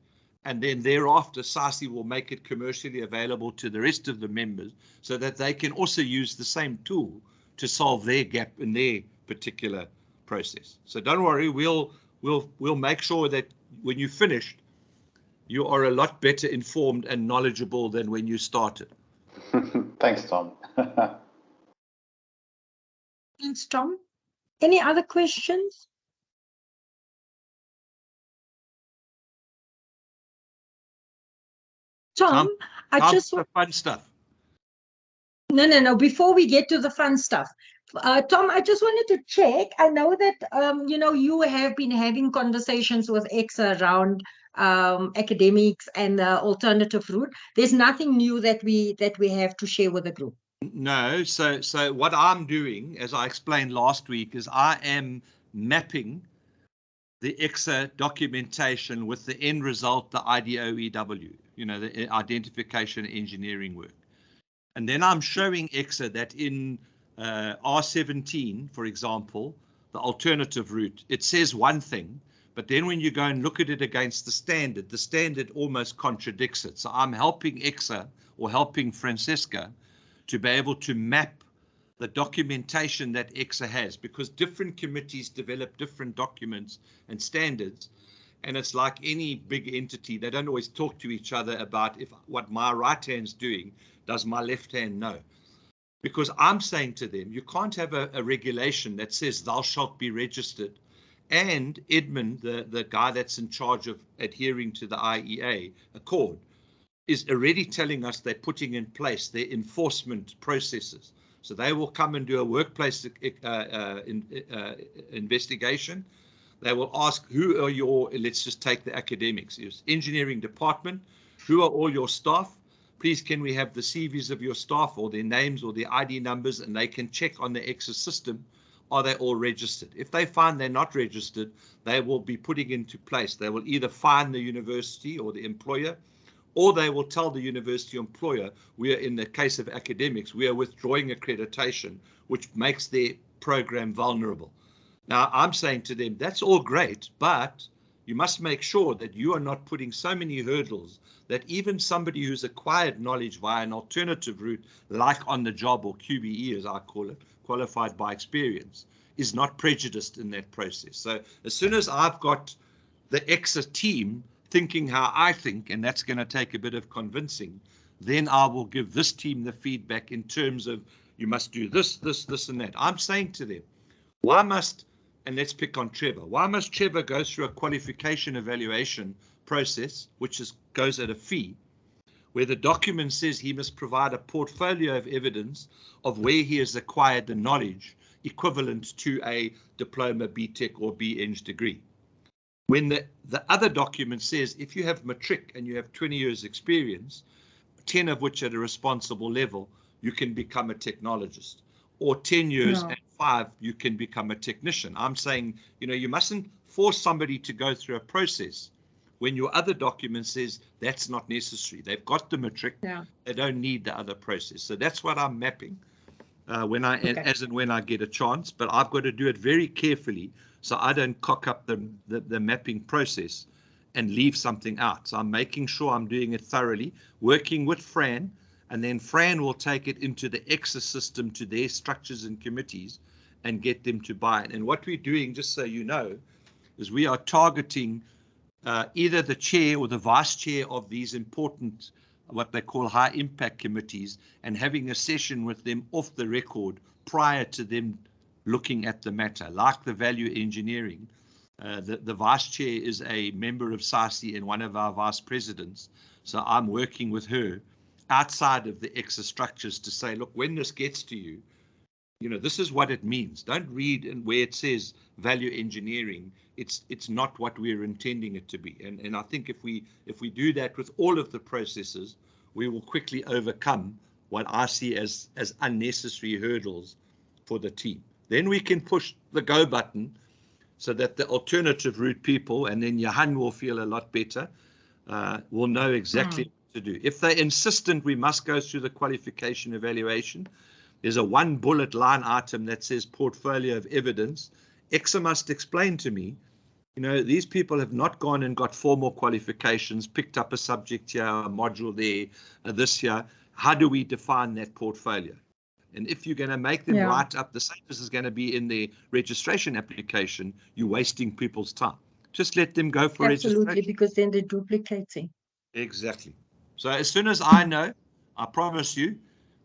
and then thereafter SASI will make it commercially available to the rest of the members so that they can also use the same tool to solve their gap in their particular process. So don't worry, we'll make sure that when you finished, you are a lot better informed and knowledgeable than when you started. Thanks, Tom. Thanks, Tom. Any other questions? Tom, I just want fun stuff. No. Before we get to the fun stuff, Tom, I just wanted to check. I know that you have been having conversations with EXA around academics and the alternative route. There's nothing new that we have to share with the group. No. So what I'm doing, as I explained last week, is I am mapping the EXA documentation with the end result, the IDOEW, the identification engineering work. And then I'm showing EXA that in R17, for example, the alternative route, it says one thing, but then when you go and look at it against the standard almost contradicts it. So I'm helping EXA or helping Francesca to be able to map the documentation that EXA has, because different committees develop different documents and standards. And it's like any big entity, they don't always talk to each other about if what my right hand's doing, does my left hand know? Because I'm saying to them, you can't have a regulation that says thou shalt be registered. And Edmund, the guy that's in charge of adhering to the IEA Accord, is already telling us they're putting in place their enforcement processes. So they will come and do a workplace investigation. They will ask, who are your, let's just take the academics, engineering department, who are all your staff? Please, can we have the CVs of your staff or their names or their ID numbers, and they can check on the EXA system, are they all registered? If they find they're not registered, they will be putting into place. They will either fine the university or the employer, or they will tell the university employer, we are, in the case of academics, we are withdrawing accreditation, which makes their program vulnerable. Now, I'm saying to them, that's all great, but you must make sure that you are not putting so many hurdles that even somebody who's acquired knowledge via an alternative route, like on the job or QBE, as I call it, qualified by experience, is not prejudiced in that process. So as soon as I've got the EXA team thinking how I think, and that's going to take a bit of convincing, then I will give this team the feedback in terms of you must do this, this, this, and that. I'm saying to them, why must, and let's pick on Trevor, why must Trevor go through a qualification evaluation process, which goes at a fee, where the document says he must provide a portfolio of evidence of where he has acquired the knowledge equivalent to a diploma, BTech or BEng degree? When the other document says if you have matric and you have 20 years experience, 10 of which at a responsible level, you can become a technologist, or 10 years and 5, you can become a technician. I'm saying, you mustn't force somebody to go through a process when your other document says that's not necessary. They've got the matric, they don't need the other process. So that's what I'm mapping as and when I get a chance, but I've got to do it very carefully so I don't cock up the mapping process and leave something out. So I'm making sure I'm doing it thoroughly, working with Fran and then Fran will take it into the EXA system to their structures and committees and get them to buy it. And what we're doing, just so you know, is we are targeting either the chair or the vice chair of these important, what they call high impact committees, and having a session with them off the record prior to them looking at the matter, like the value engineering. The vice chair is a member of SASI and one of our vice presidents. So I'm working with her outside of the EXA structures to say, look, when this gets to you, this is what it means. Don't read and where it says value engineering. It's not what we're intending it to be. And I think if we do that with all of the processes, we will quickly overcome what I see as unnecessary hurdles for the team. Then we can push the go button so that the alternative route people, and then Johan will feel a lot better, will know exactly what to do. If they're insistent we must go through the qualification evaluation, there's a one bullet line item that says portfolio of evidence. EXA must explain to me, these people have not gone and got formal qualifications, picked up a subject here, a module there, this year. How do we define that portfolio? And if you're going to make them write up the same as is going to be in the registration application, you're wasting people's time. Just let them go for registration. Absolutely, because then they're duplicating. Exactly. So as soon as I know, I promise you,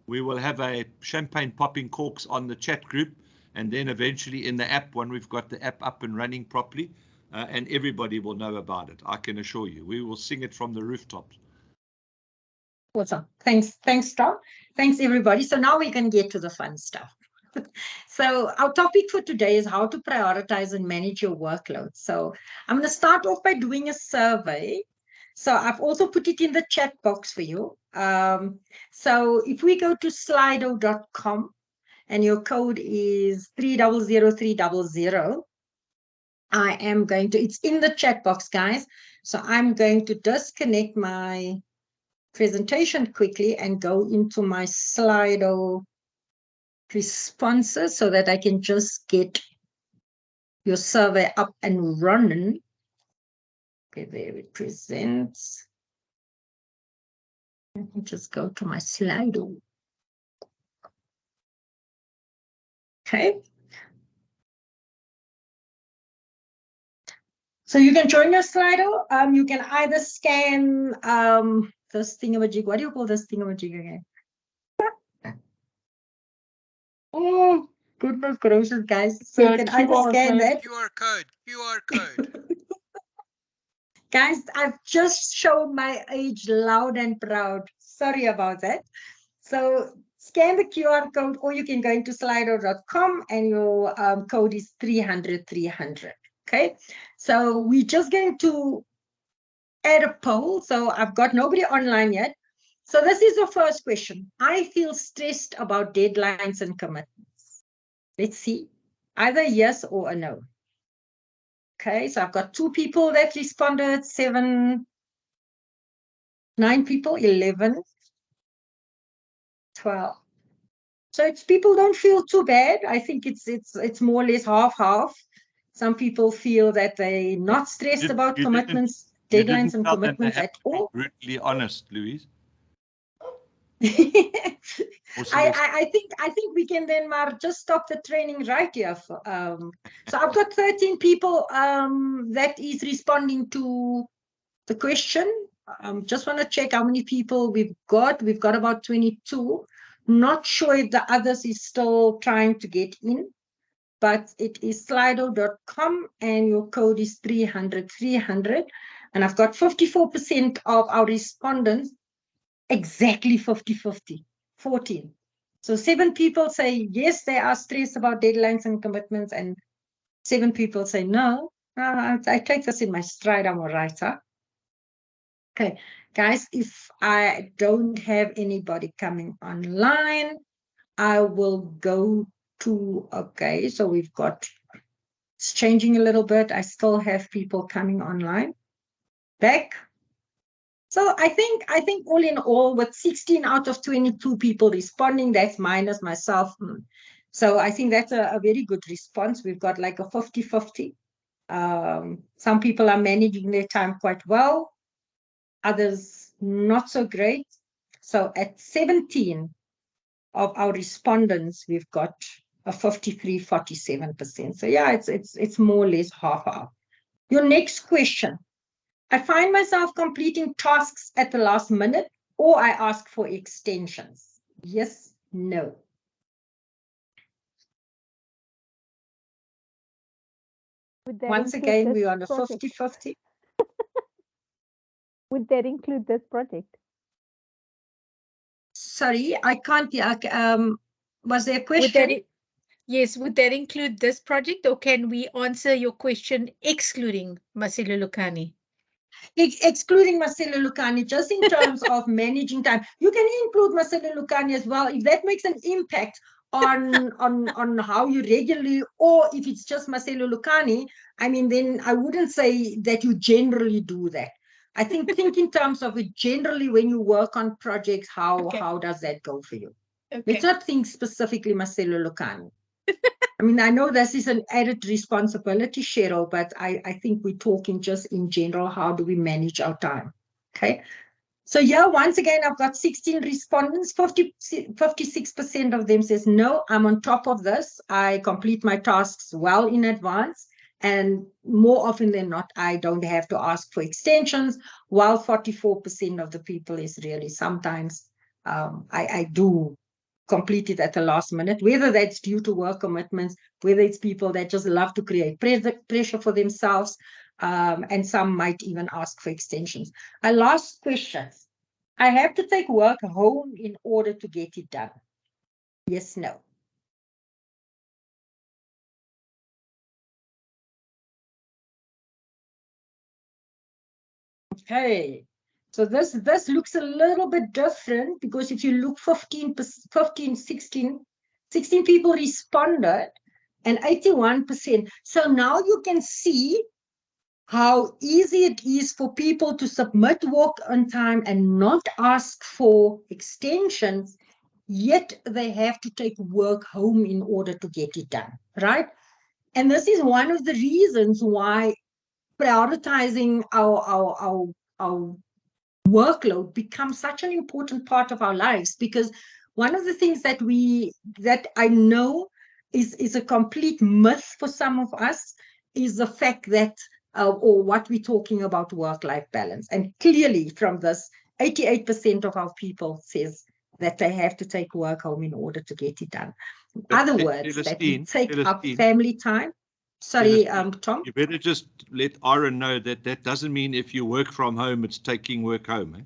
we will have a champagne popping corks on the chat group, and then eventually in the app when we've got the app up and running properly, and everybody will know about it. I can assure you, we will sing it from the rooftops. Awesome. Thanks, Tom. Thanks, everybody. So now we can get to the fun stuff. So our topic for today is how to prioritize and manage your workload. So I'm going to start off by doing a survey. So I've also put it in the chat box for you. So if we go to slido.com and your code is 300300, I am going to, it's in the chat box, guys. So I'm going to disconnect my presentation quickly and go into my Slido responses so that I can just get your survey up and running. Okay, there it presents. Let me just go to my Slido. Okay. So you can join your Slido. You can either scan this thingamajig. What do you call this thingamajig again? Oh, goodness gracious, guys. So you can either scan that. QR code. Guys, I've just shown my age loud and proud. Sorry about that. So scan the QR code, or you can go into slido.com and your code is 300. Okay, so we're just going to add a poll. So I've got nobody online yet. So this is the first question. I feel stressed about deadlines and commitments. Let's see, either yes or a no. Okay, so I've got 2 people that responded, 7, 9 people, 11, 12. So it's people don't feel too bad. I think it's more or less half. Some people feel that they're not stressed about commitments, deadlines and commitments at all. Brutally honest, Louise. I think we can then just stop the training right here. So I've got 13 people that is responding to the question. Just want to check how many people we've got. We've got about 22. Not sure if the others is still trying to get in, but it is slido.com and your code is 300. And I've got 54% of our respondents, exactly 50-50, 14. So 7 people say yes, they are stressed about deadlines and commitments, and 7 people say no. I take this in my stride, I'm all right, huh? Okay, guys, if I don't have anybody coming online, I will go to, okay, so we've got, it's changing a little bit. I still have people coming online. Back. So I think all in all, with 16 out of 22 people responding, that's minus myself. So I think that's a very good response. We've got like a 50-50. Some people are managing their time quite well. Others not so great. So at 17 of our respondents, we've got a 53-47%. So yeah, it's more or less half. Your next question. I find myself completing tasks at the last minute, or I ask for extensions. Yes, no. Once again, we're on a 50-50. Would that include this project? Sorry, I can't. Was there a question? Yes, would that include this project, or can we answer your question excluding MASELULEKANE? Excluding MASELULEKANE, just in terms of managing time. You can include MASELULEKANE as well if that makes an impact on how you regularly, or if it's just MASELULEKANE, I mean, then I wouldn't say that you generally do that. I think in terms of it generally when you work on projects, how does that go for you? Okay. Let's not think specifically MASELULEKANE. I mean, I know this is an added responsibility, Cheryl, but I think we're talking just in general, how do we manage our time? Okay. So yeah, once again, I've got 16 respondents, 56% of them says, no, I'm on top of this. I complete my tasks well in advance. And more often than not, I don't have to ask for extensions, while 44% of the people is really sometimes I do complete it at the last minute, whether that's due to work commitments, whether it's people that just love to create pressure for themselves, and some might even ask for extensions. Our last question. I have to take work home in order to get it done. Yes, no. Okay. So this looks a little bit different, because if you look 16 people responded and 81%. So now you can see how easy it is for people to submit work on time and not ask for extensions, yet they have to take work home in order to get it done, right? And this is one of the reasons why prioritizing our workload becomes such an important part of our lives, because one of the things that I know is a complete myth for some of us is the fact that or what we're talking about work-life balance. And clearly from this, 88% of our people says that they have to take work home in order to get it done. In other words, that we take up family time. Sorry, Tom? You better just let Aaron know that doesn't mean if you work from home, it's taking work home. Eh?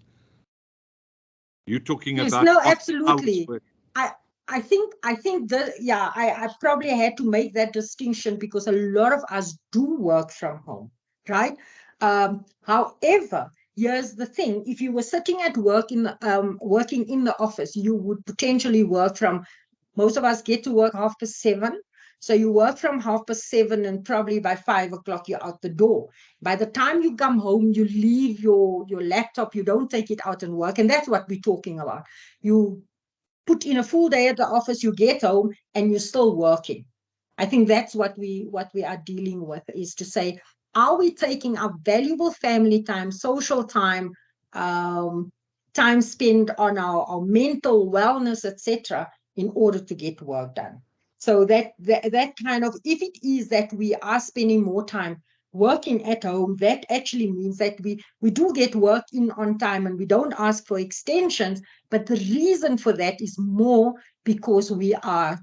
You're talking about... No, absolutely. I think that, yeah, I probably had to make that distinction because a lot of us do work from home, right? However, here's the thing. If you were sitting at work working in the office, you would potentially work from, most of us get to work 7:30. So you work from 7:30 and probably by 5 o'clock, you're out the door. By the time you come home, you leave your laptop, you don't take it out and work. And that's what we're talking about. You put in a full day at the office, you get home and you're still working. I think that's what we are dealing with, is to say, are we taking our valuable family time, social time, time spent on our mental wellness, etc., in order to get work done? So that kind of, if it is that we are spending more time working at home, that actually means that we do get work in on time and we don't ask for extensions. But the reason for that is more because we are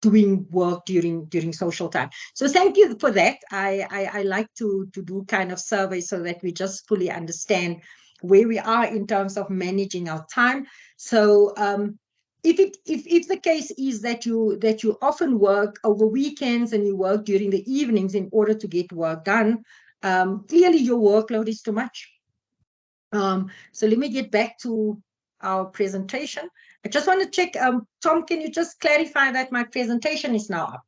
doing work during social time. So thank you for that. I like to do kind of surveys so that we just fully understand where we are in terms of managing our time. So if the case is that you often work over weekends and you work during the evenings in order to get work done, clearly your workload is too much. So let me get back to our presentation. I just want to check, Tom, can you just clarify that my presentation is now up?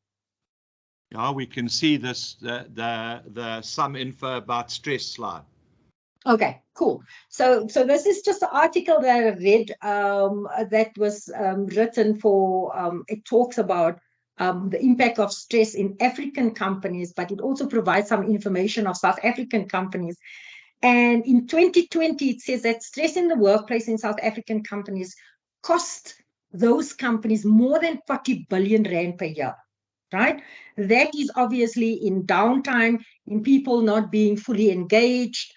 Yeah, we can see this, the some info about stress slide. Okay, cool. So this is just an article that I read that was written for, it talks about the impact of stress in African companies, but it also provides some information of South African companies. And in 2020, it says that stress in the workplace in South African companies cost those companies more than 40 billion rand per year, right? That is obviously in downtime, in people not being fully engaged,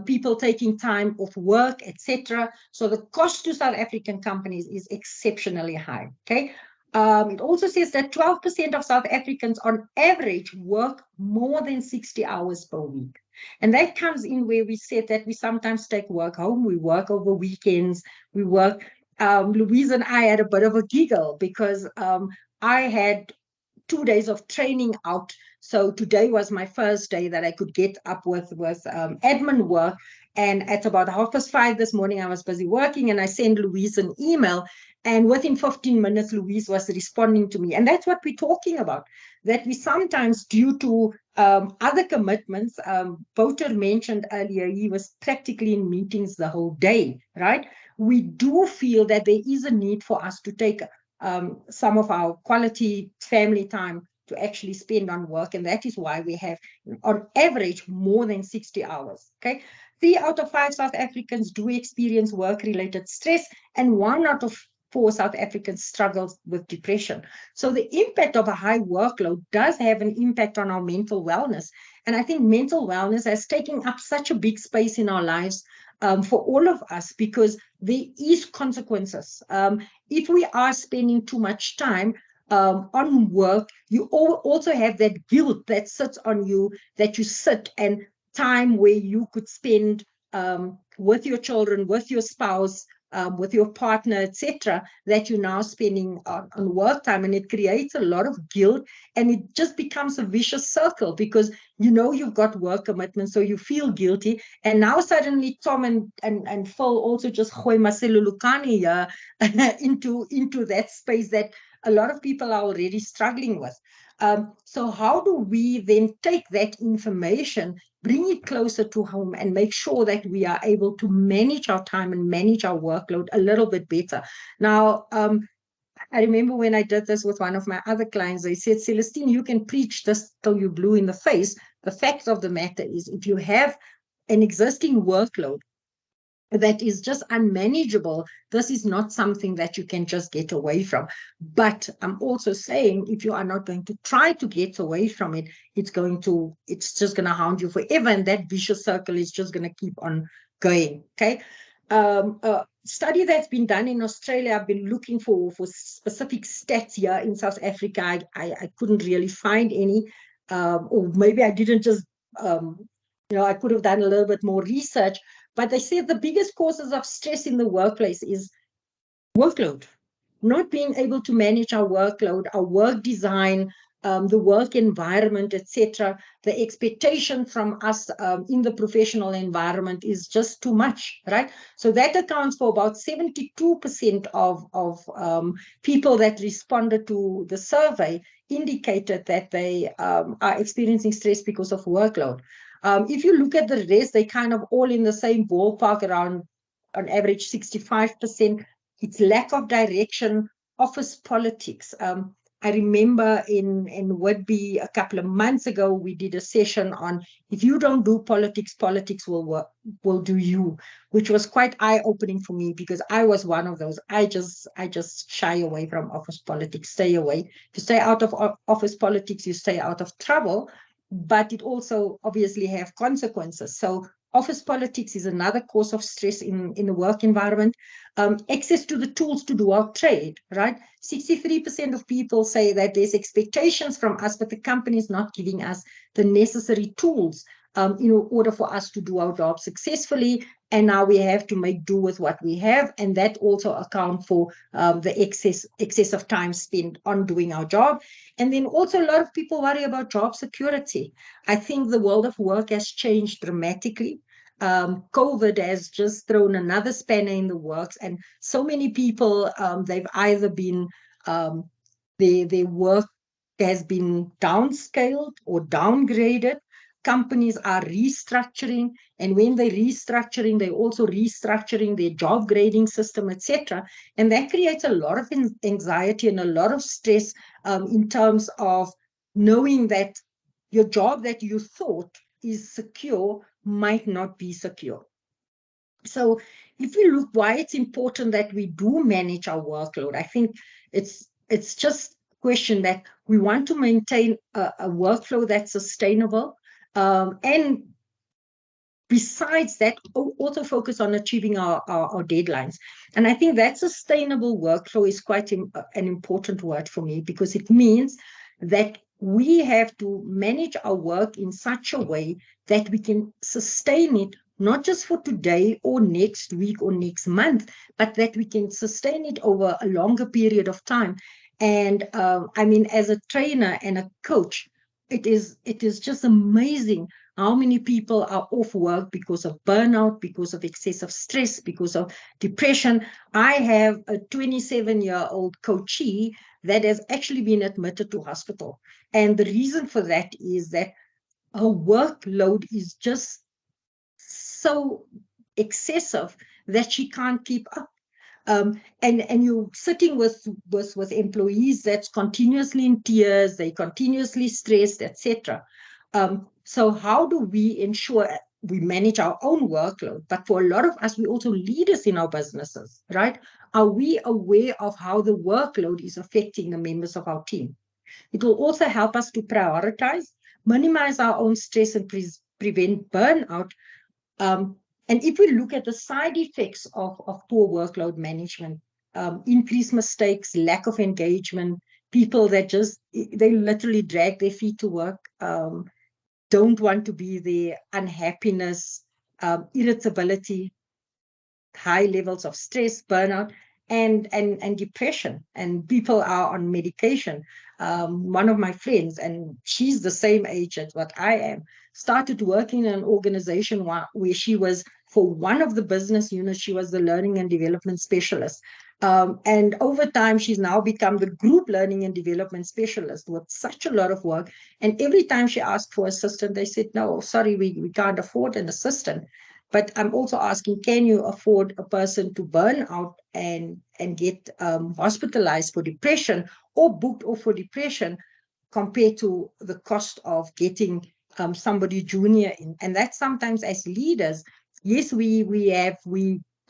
people taking time off work, etc. So the cost to South African companies is exceptionally high, okay? It also says that 12% of South Africans on average work more than 60 hours per week. And that comes in where we said that we sometimes take work home, we work over weekends, we work. Louise and I had a bit of a giggle because I had 2 days of training out. So today was my first day that I could get up with admin work. And at about 5:30 this morning, I was busy working and I sent Louise an email. And within 15 minutes, Louise was responding to me. And that's what we're talking about, that we sometimes, due to other commitments, Wouter mentioned earlier, he was practically in meetings the whole day, right? We do feel that there is a need for us to take some of our quality family time to actually spend on work. And that is why we have, on average, more than 60 hours, okay? 3 out of 5 South Africans do experience work-related stress, and 1 out of 4 South Africans struggles with depression. So the impact of a high workload does have an impact on our mental wellness. And I think mental wellness has taken up such a big space in our lives for all of us, because there is consequences. If we are spending too much time on work, you also have that guilt that sits on you, that you sit and time where you could spend with your children, with your spouse, with your partner, etc., that you're now spending on work time, and it creates a lot of guilt, and it just becomes a vicious circle, because you know you've got work commitments, so you feel guilty, and now suddenly Tom and Phil also just gooi MASELULEKANE into that space that a lot of people are already struggling with. So how do we then take that information, bring it closer to home, and make sure that we are able to manage our time and manage our workload a little bit better? Now, I remember when I did this with one of my other clients, they said, Celestine, you can preach this till you're blue in the face. The fact of the matter is, if you have an existing workload that is just unmanageable, this is not something that you can just get away from. But I'm also saying, if you are not going to try to get away from it, it's just going to hound you forever, and that vicious circle is just going to keep on going, okay? A study that's been done in Australia, I've been looking for specific stats here in South Africa. I couldn't really find any, or maybe I didn't just, I could have done a little bit more research. But they said the biggest causes of stress in the workplace is workload, not being able to manage our workload, our work design, the work environment, etc. The expectation from us in the professional environment is just too much, right? So that accounts for about 72% of people that responded to the survey indicated that they are experiencing stress because of workload. If you look at the rest, they kind of all in the same ballpark, around on average 65%. It's lack of direction, office politics. I remember in Whitby a couple of months ago, we did a session on, if you don't do politics, politics will do you, which was quite eye-opening for me, because I was one of those. I just shy away from office politics, stay away. If you stay out of office politics, you stay out of trouble, but it also obviously have consequences. So office politics is another cause of stress in the work environment. Access to the tools to do our trade, right? 63% of people say that there's expectations from us, but the company is not giving us the necessary tools in order for us to do our job successfully. And now we have to make do with what we have. And that also accounts for the excess of time spent on doing our job. And then also a lot of people worry about job security. I think the world of work has changed dramatically. COVID has just thrown another spanner in the works, and so many people, they've either been, their work has been downscaled or downgraded. Companies are restructuring, and when they're restructuring, they're also restructuring their job grading system, etc. And that creates a lot of anxiety and a lot of stress in terms of knowing that your job that you thought is secure might not be secure. So if we look why it's important that we do manage our workload, I think it's just a question that we want to maintain a workflow that's sustainable, and besides that, also focus on achieving our deadlines. And I think that sustainable workflow is quite an important word for me, because it means that we have to manage our work in such a way that we can sustain it, not just for today or next week or next month, but that we can sustain it over a longer period of time. And I mean, as a trainer and a coach, it is just amazing how many people are off work because of burnout, because of excessive stress, because of depression. I have a 27-year-old coachee that has actually been admitted to hospital. And the reason for that is that her workload is just so excessive that she can't keep up. And you're sitting with employees that's continuously in tears, they continuously stressed, etc. So how do we ensure we manage our own workload? But for a lot of us, we also leaders in our businesses, right? Are we aware of how the workload is affecting the members of our team? It will also help us to prioritize, minimize our own stress, and prevent burnout. And if we look at the side effects of poor workload management, increased mistakes, lack of engagement, people that they literally drag their feet to work, don't want to be there, unhappiness, irritability, high levels of stress, burnout, and depression. And people are on medication. One of my friends, and she's the same age as what I am, started working in an organization where she was, for one of the business units, she was the learning and development specialist. And over time, she's now become the group learning and development specialist with such a lot of work. And every time she asked for assistant, they said, no, sorry, we can't afford an assistant. But I'm also asking, can you afford a person to burn out and get hospitalized for depression or booked off for depression, compared to the cost of getting somebody junior in? And that's sometimes as leaders, yes, we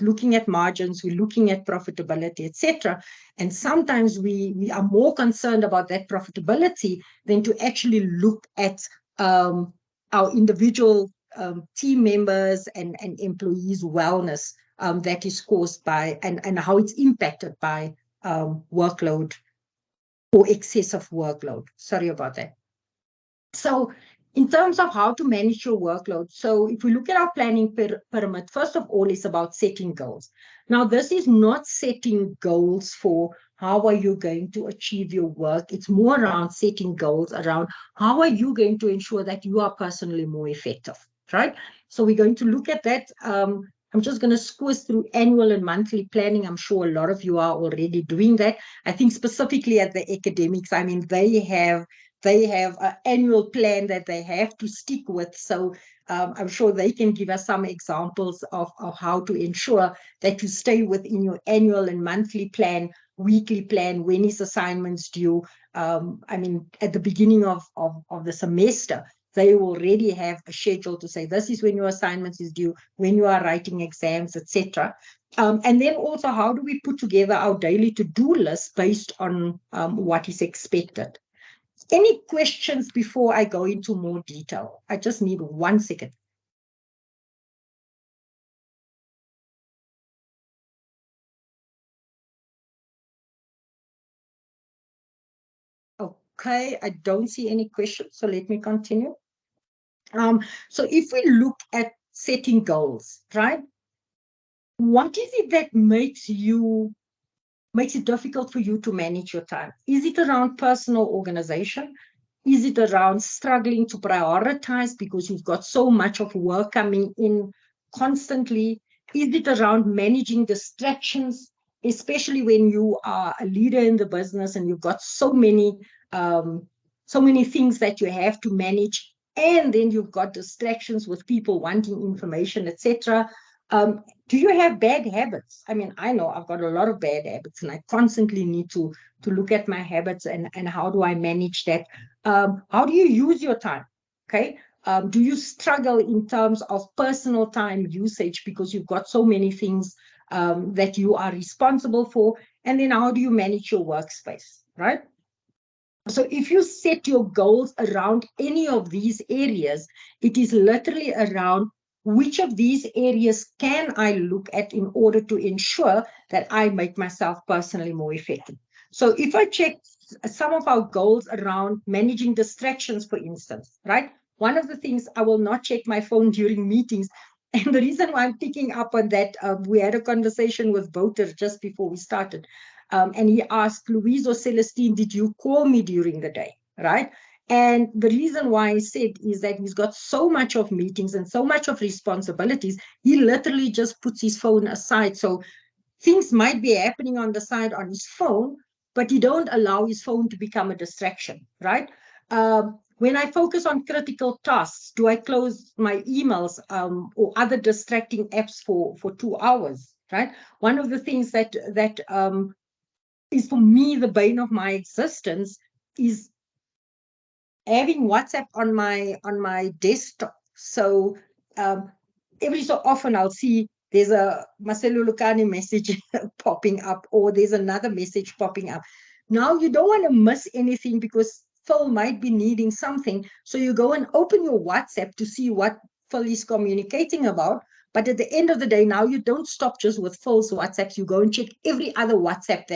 looking at margins, we're looking at profitability, etc. And sometimes we are more concerned about that profitability than to actually look at our individual team members and employees' wellness that is caused by and how it's impacted by workload or excessive workload. Sorry about that. So in terms of how to manage your workload, so if we look at our planning pyramid, first of all, it's about setting goals. Now, this is not setting goals for how are you going to achieve your work. It's more around setting goals around how are you going to ensure that you are personally more effective, right? So we're going to look at that. I'm just going to squeeze through annual and monthly planning. I'm sure a lot of you are already doing that. I think specifically at the academics, I mean, they have an annual plan that they have to stick with. So I'm sure they can give us some examples of how to ensure that you stay within your annual and monthly plan, weekly plan, when is assignments due. I mean, at the beginning of the semester, they already have a schedule to say, this is when your assignments is due, when you are writing exams, etc. And then also, how do we put together our daily to-do list based on what is expected? Any questions before I go into more detail? I just need 1 second. Okay, I don't see any questions, so let me continue. So if we look at setting goals, right? What is it that makes it difficult for you to manage your time? Is it around personal organization? Is it around struggling to prioritize because you've got so much of work coming in constantly? Is it around managing distractions, especially when you are a leader in the business and you've got so many things that you have to manage, and then you've got distractions with people wanting information, etc. Do you have bad habits? I mean, I know I've got a lot of bad habits, and I constantly need to look at my habits and how do I manage that? How do you use your time? Okay. Do you struggle in terms of personal time usage because you've got so many things that you are responsible for? And then how do you manage your workspace, right? So if you set your goals around any of these areas, it is literally around which of these areas can I look at in order to ensure that I make myself personally more effective. So if I check some of our goals around managing distractions, for instance, right? One of the things, I will not check my phone during meetings. And the reason why I'm picking up on that, we had a conversation with Wouter just before we started. And he asked, Louise or Celestine, did you call me during the day, right? And the reason why he said is that he's got so much of meetings and so much of responsibilities, he literally just puts his phone aside. So things might be happening on the side on his phone, but he don't allow his phone to become a distraction, right? When I focus on critical tasks, do I close my emails or other distracting apps for 2 hours, right? One of the things that is for me the bane of my existence is having WhatsApp on my desktop. So every so often I'll see there's a MASELULEKANE message popping up, or there's another message popping up. Now you don't want to miss anything because Phil might be needing something. So you go and open your WhatsApp to see what Phil is communicating about. But at the end of the day, now you don't stop just with Phil's WhatsApps. You go and check every other WhatsApp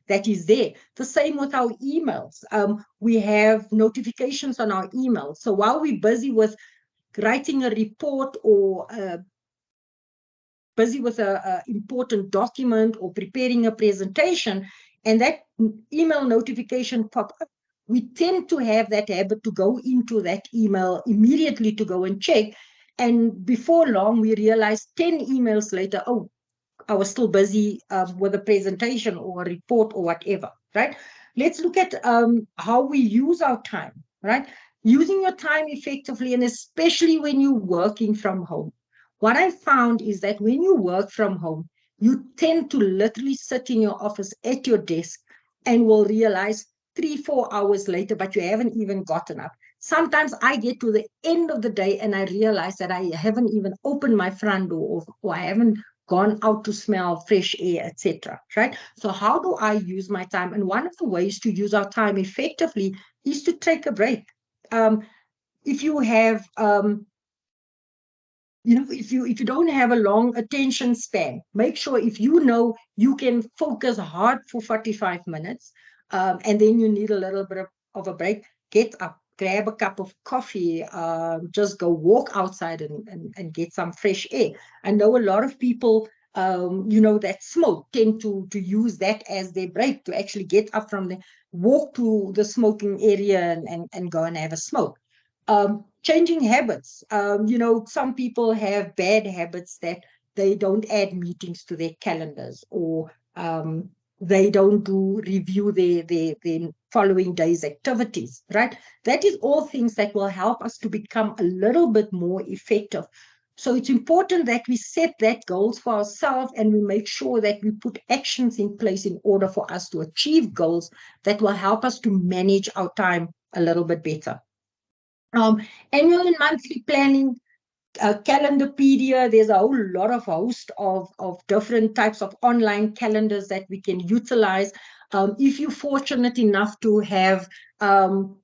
that is there. The same with our emails. We have notifications on our emails. So while we're busy with writing a report or busy with an important document or preparing a presentation, and that email notification pop up, we tend to have that habit to go into that email immediately to go and check. And before long, we realize 10 emails later, oh, I was still busy with a presentation or a report or whatever, right? Let's look at how we use our time, right? Using your time effectively, and especially when you're working from home. What I found is that when you work from home, you tend to literally sit in your office at your desk and will realize 3-4 hours later, but you haven't even gotten up. Sometimes I get to the end of the day and I realize that I haven't even opened my front door, or I haven't gone out to smell fresh air, etc. Right? So how do I use my time? And one of the ways to use our time effectively is to take a break. If you have if you don't have a long attention span, make sure if you know you can focus hard for 45 minutes, and then you need a little bit of a break, get up, grab a cup of coffee, just go walk outside and get some fresh air. I know a lot of people, that smoke, tend to use that as their break, to actually get up from the walk to the smoking area and go and have a smoke. Changing habits. Some people have bad habits that they don't add meetings to their calendars, or they don't review their following day's activities, right? That is all things that will help us to become a little bit more effective. So it's important that we set that goals for ourselves, and we make sure that we put actions in place in order for us to achieve goals that will help us to manage our time a little bit better. Annual and monthly planning, Calendarpedia, there's a whole lot of host of different types of online calendars that we can utilize. If you're fortunate enough to have, an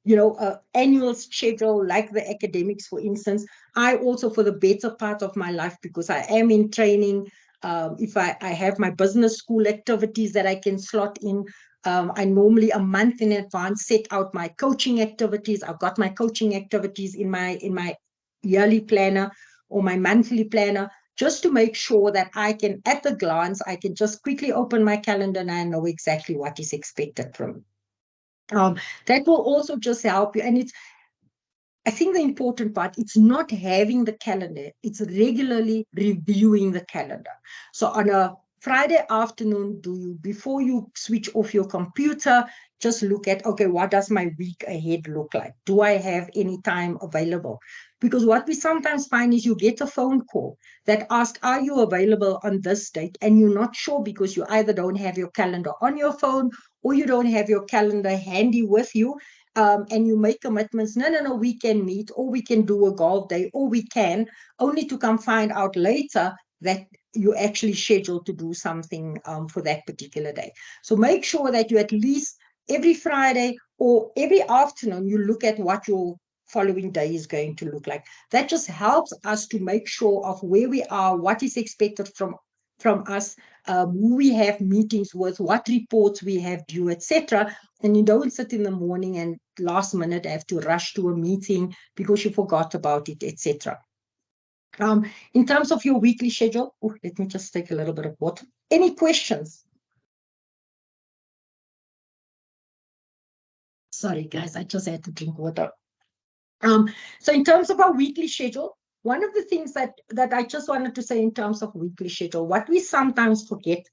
annual schedule like the academics, for instance, I also, for the better part of my life, because I am in training, if I have my business school activities that I can slot in, I normally a month in advance set out my coaching activities. I've got my coaching activities in my yearly planner or my monthly planner, just to make sure that I can, at the glance, I can just quickly open my calendar and I know exactly what is expected from me. That will also just help you. And I think the important part, it's not having the calendar, it's regularly reviewing the calendar. So on a Friday afternoon, before you switch off your computer, just look at, okay, what does my week ahead look like? Do I have any time available? Because what we sometimes find is you get a phone call that asks, are you available on this date? And you're not sure because you either don't have your calendar on your phone or you don't have your calendar handy with you. and you make commitments, no, we can meet, or we can do a golf day, or we can, only to come find out later that you actually scheduled to do something for that particular day. So make sure that you at least every Friday or every afternoon, you look at what your following day is going to look like. That just helps us to make sure of where we are, what is expected from us, who we have meetings with, what reports we have due, etc. And you don't sit in the morning and last minute have to rush to a meeting because you forgot about it, etc. In terms of your weekly schedule, let me just take a little bit of water. Any questions? Sorry, guys, I just had to drink water. So in terms of our weekly schedule, one of the things that I just wanted to say in terms of weekly schedule, what we sometimes forget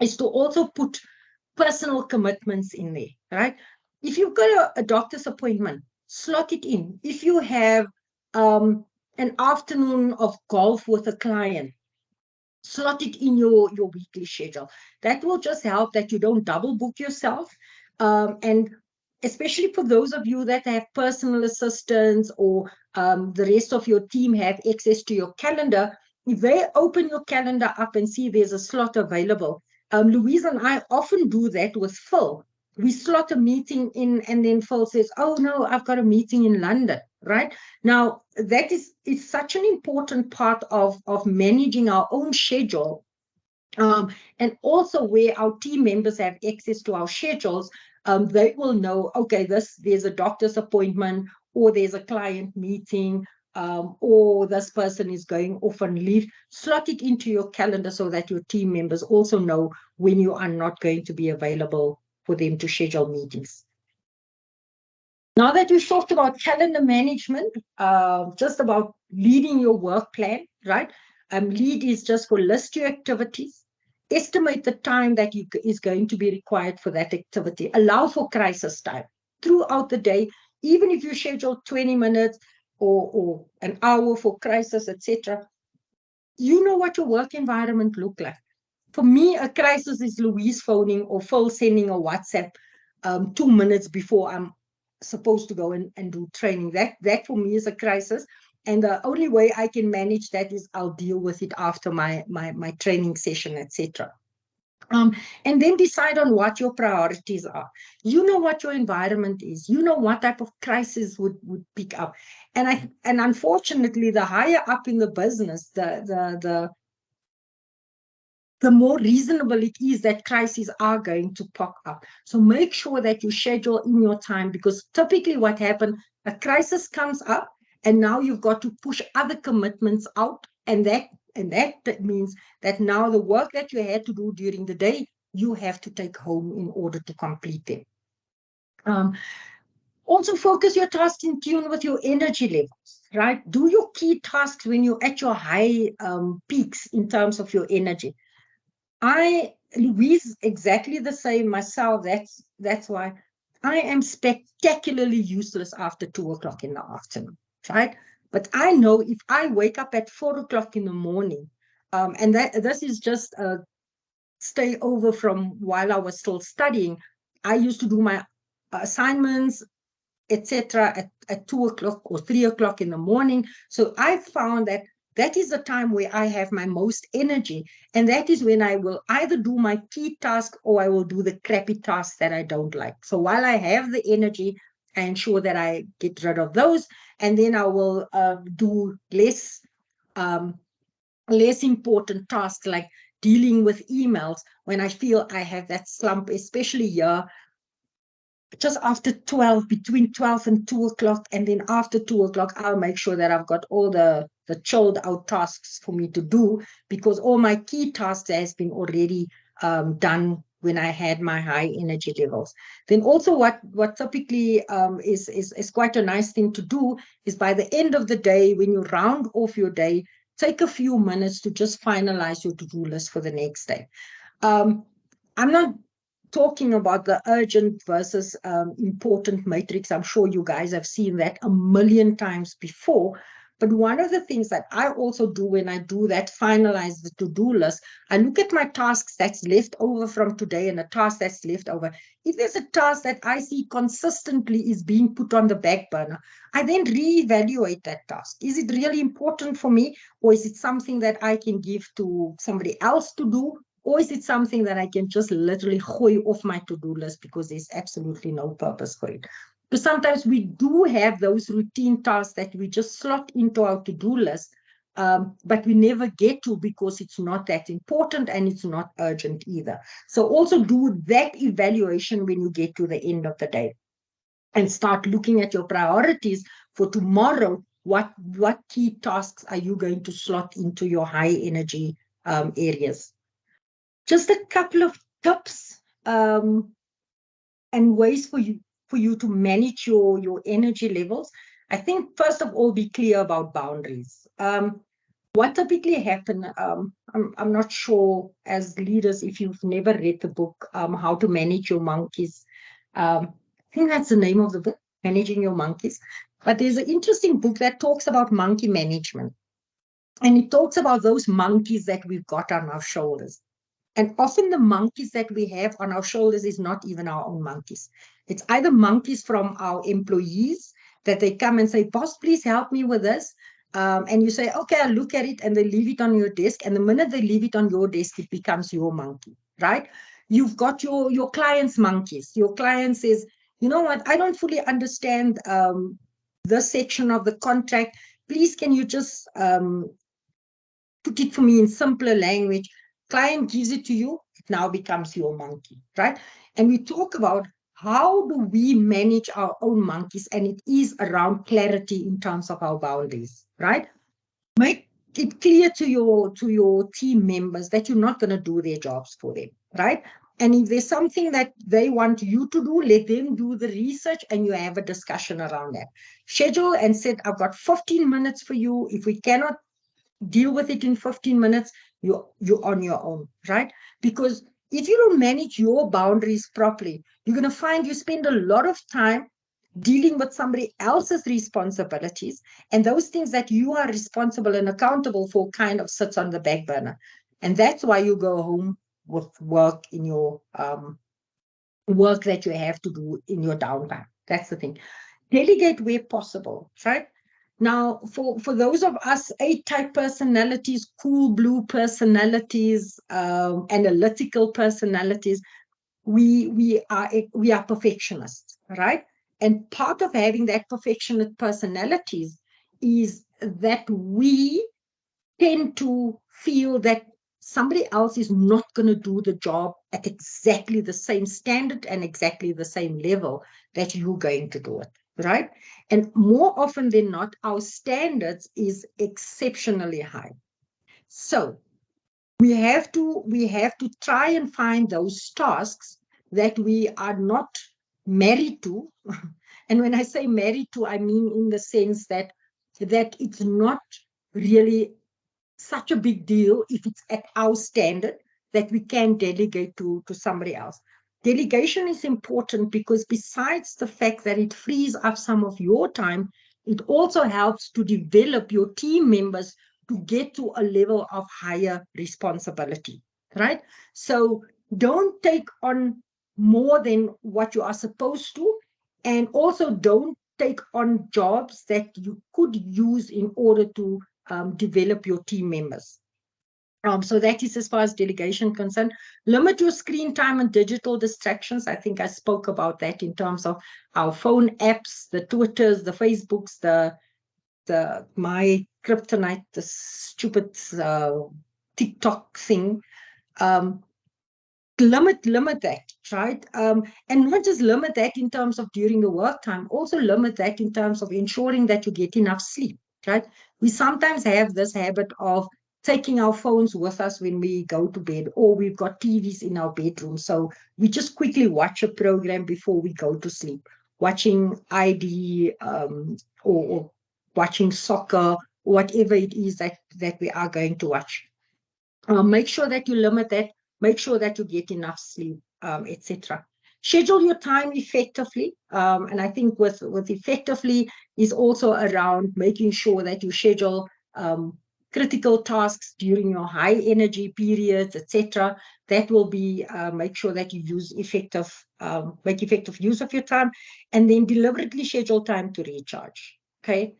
is to also put personal commitments in there, right? If you've got a doctor's appointment, slot it in. If you have an afternoon of golf with a client, slot it in your weekly schedule. That will just help that you don't double book yourself. And especially for those of you that have personal assistants or the rest of your team have access to your calendar, if they open your calendar up and see there's a slot available, Louise and I often do that with Phil. We slot a meeting in and then Phil says, oh no, I've got a meeting in London, right? Now, that is such an important part of managing our own schedule. And also where our team members have access to our schedules, they will know, okay, there's a doctor's appointment, or there's a client meeting, or this person is going off on leave. Slot it into your calendar so that your team members also know when you are not going to be available for them to schedule meetings. Now that we've talked about calendar management, just about leading your work plan, right? Lead is just for list your activities, estimate the time that is going to be required for that activity, allow for crisis time throughout the day, even if you schedule 20 minutes or an hour for crisis, etc. You know what your work environment look like. For me, a crisis is Louise phoning or Phil sending a WhatsApp 2 minutes before I'm supposed to go and do training. That for me is a crisis. And the only way I can manage that is I'll deal with it after my training session, etc. And then decide on what your priorities are. You know what your environment is. You know what type of crisis would pick up. And unfortunately, the higher up in the business, the more reasonable it is that crises are going to pop up. So make sure that you schedule in your time, because typically what happens, a crisis comes up and now you've got to push other commitments out. And that means that now the work that you had to do during the day, you have to take home in order to complete them. Also focus your tasks in tune with your energy levels, right? Do your key tasks when you're at your high peaks in terms of your energy. Louise, exactly the same myself. That's why I am spectacularly useless after 2 o'clock in the afternoon, right? But I know if I wake up at 4 o'clock in the morning, and this is just a stay over from while I was still studying, I used to do my assignments, etc. at 2 o'clock or 3 o'clock in the morning. So I found that is the time where I have my most energy. And that is when I will either do my key task or I will do the crappy tasks that I don't like. So while I have the energy, I ensure that I get rid of those. And then I will do less important tasks like dealing with emails when I feel I have that slump, especially here. Just after 12, between 12 and 2 o'clock, and then after 2 o'clock, I'll make sure that I've got all the chilled out tasks for me to do, because all my key tasks has been already done when I had my high energy levels. Then also what typically is quite a nice thing to do is by the end of the day, when you round off your day, take a few minutes to just finalize your to-do list for the next day. I'm not talking about the urgent versus important matrix. I'm sure you guys have seen that a million times before, But one of the things that I also do when I do that, finalize the to-do list, I look at my tasks that's left over from today and a task that's left over. If there's a task that I see consistently is being put on the back burner, I then reevaluate that task. Is it really important for me, or is it something that I can give to somebody else to do? Or is it something that I can just literally gooi off my to-do list because there's absolutely no purpose for it? Because sometimes we do have those routine tasks that we just slot into our to-do list, but we never get to because it's not that important and it's not urgent either. So also do that evaluation when you get to the end of the day and start looking at your priorities for tomorrow. What key tasks are you going to slot into your high energy areas? Just a couple of tips and ways for you to manage your energy levels. I think first of all, be clear about boundaries. What typically happens, I'm not sure as leaders, if you've never read the book, How to Manage Your Monkeys. I think that's the name of the book, Managing Your Monkeys. But there's an interesting book that talks about monkey management. And it talks about those monkeys that we've got on our shoulders. And often the monkeys that we have on our shoulders is not even our own monkeys. It's either monkeys from our employees that they come and say, boss, please help me with this. And you say, okay, I'll look at it, and they leave it on your desk. And the minute they leave it on your desk, it becomes your monkey, right? You've got your client's monkeys. Your client says, you know what, I don't fully understand this section of the contract. Please, can you just put it for me in simpler language? Client gives it to you, it now becomes your monkey, right? And we talk about how do we manage our own monkeys, and it is around clarity in terms of our boundaries, right? Make it clear to your team members that you're not going to do their jobs for them, right? And if there's something that they want you to do, let them do the research and you have a discussion around that. Schedule and said, I've got 15 minutes for you. If we cannot deal with it in 15 minutes, you're on your own, right? Because if you don't manage your boundaries properly, you're going to find you spend a lot of time dealing with somebody else's responsibilities, and those things that you are responsible and accountable for kind of sits on the back burner. And that's why you go home with work in your work that you have to do in your downtime. That's the thing. Delegate where possible, right? Now, for those of us A-type personalities, cool blue personalities, analytical personalities, we are perfectionists, right? And part of having that perfectionist personalities is that we tend to feel that somebody else is not going to do the job at exactly the same standard and exactly the same level that you're going to do it, right? And more often than not, our standards is exceptionally high. So we have to try and find those tasks that we are not married to. And when I say married to, I mean in the sense that it's not really such a big deal if it's at our standard that we can delegate to somebody else. Delegation is important because besides the fact that it frees up some of your time, it also helps to develop your team members to get to a level of higher responsibility, right? So don't take on more than what you are supposed to, and also don't take on jobs that you could use in order to develop your team members. So that is as far as delegation concerned. Limit your screen time and digital distractions. I think I spoke about that in terms of our phone apps, the Twitters, the Facebooks, my kryptonite, the stupid TikTok thing. Limit that, right? And not just limit that in terms of during the work time, also limit that in terms of ensuring that you get enough sleep, right? We sometimes have this habit of taking our phones with us when we go to bed, or we've got TVs in our bedroom. So we just quickly watch a program before we go to sleep, watching ID or watching soccer, whatever it is that we are going to watch. Make sure that you limit that. Make sure that you get enough sleep, etc. Schedule your time effectively. And I think with effectively is also around making sure that you schedule critical tasks during your high energy periods, etc. That will be make sure that you use make effective use of your time, and then deliberately schedule time to recharge. Okay,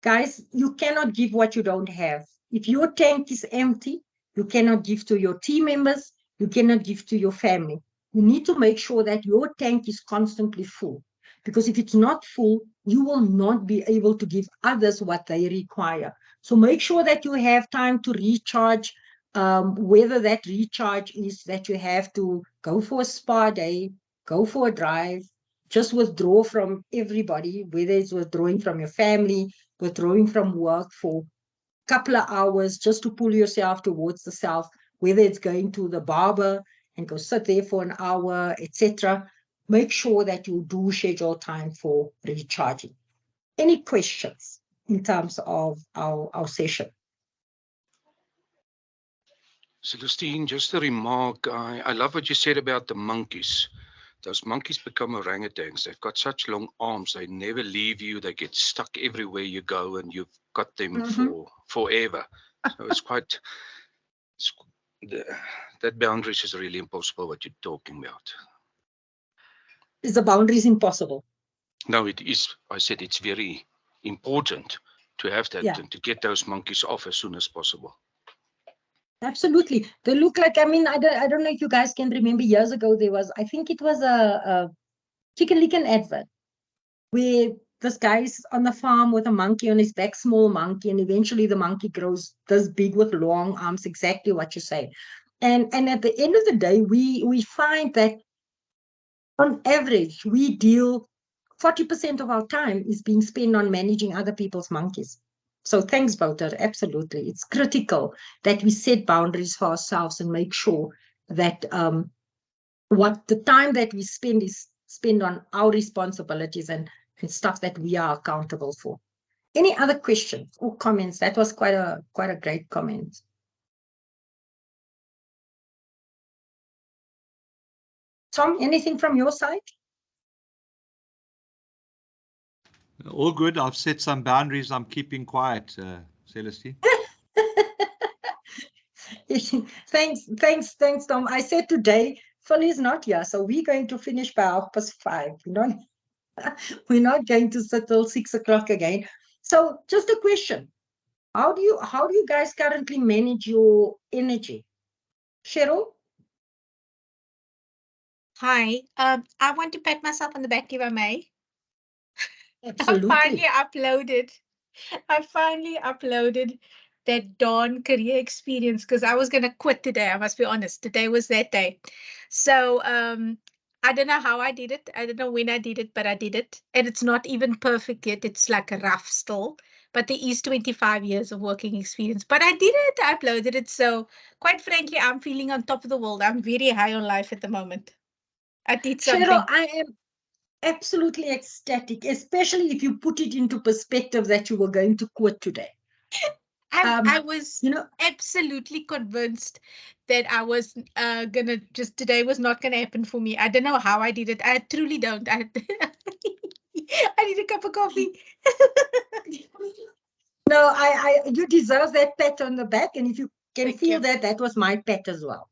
guys, you cannot give what you don't have. If your tank is empty, you cannot give to your team members, you cannot give to your family. You need to make sure that your tank is constantly full, because if it's not full, you will not be able to give others what they require. So make sure that you have time to recharge, whether that recharge is that you have to go for a spa day, go for a drive, just withdraw from everybody, whether it's withdrawing from your family, withdrawing from work for a couple of hours just to pull yourself towards the self, whether it's going to the barber and go sit there for an hour, etc. Make sure that you do schedule time for recharging. Any questions in terms of our session? Celestine, just a remark. I love what you said about the monkeys. Those monkeys become orangutans. They've got such long arms. They never leave you. They get stuck everywhere you go, and you've got them for forever. So it's quite. That boundaries is really impossible. What you're talking about. Is the boundaries impossible? No, it is. I said it's very important to have that and to get those monkeys off as soon as possible. Absolutely. They look like, I mean, I don't know if you guys can remember years ago, there was, I think it was a Chicken Licken advert where this guy's on the farm with a monkey on his back, small monkey, and eventually the monkey grows this big with long arms, exactly what you say. And at the end of the day, we find that on average, we deal 40% of our time is being spent on managing other people's monkeys. So thanks, Wouter. Absolutely. It's critical that we set boundaries for ourselves and make sure that what the time that we spend is spent on our responsibilities and stuff that we are accountable for. Any other questions or comments? That was quite a great comment. Tom, anything from your side? All good. I've set some boundaries. I'm keeping quiet, Celestine. Thanks, Tom. I said today, Phil is not here, so we're going to finish by 5:30. We're not going to sit till 6 o'clock again. So just a question. How do you guys currently manage your energy? Cheryl? Hi. I want to pat myself on the back if I may. Absolutely. I finally uploaded that Dawn career experience because I was going to quit today. I must be honest. Today was that day. So I don't know how I did it. I don't know when I did it, but I did it. And it's not even perfect yet. It's like a rough still. But there is 25 years of working experience. But I did it. I uploaded it. So quite frankly, I'm feeling on top of the world. I'm very high on life at the moment. I did something. Cheryl, I am absolutely ecstatic, especially if you put it into perspective that you were going to quit today. I was absolutely convinced that I was gonna today was not gonna happen for me. I don't know how I did it. I truly don't. I need a cup of coffee. No, you deserve that pat on the back, and if you can feel that, that was my pat as well.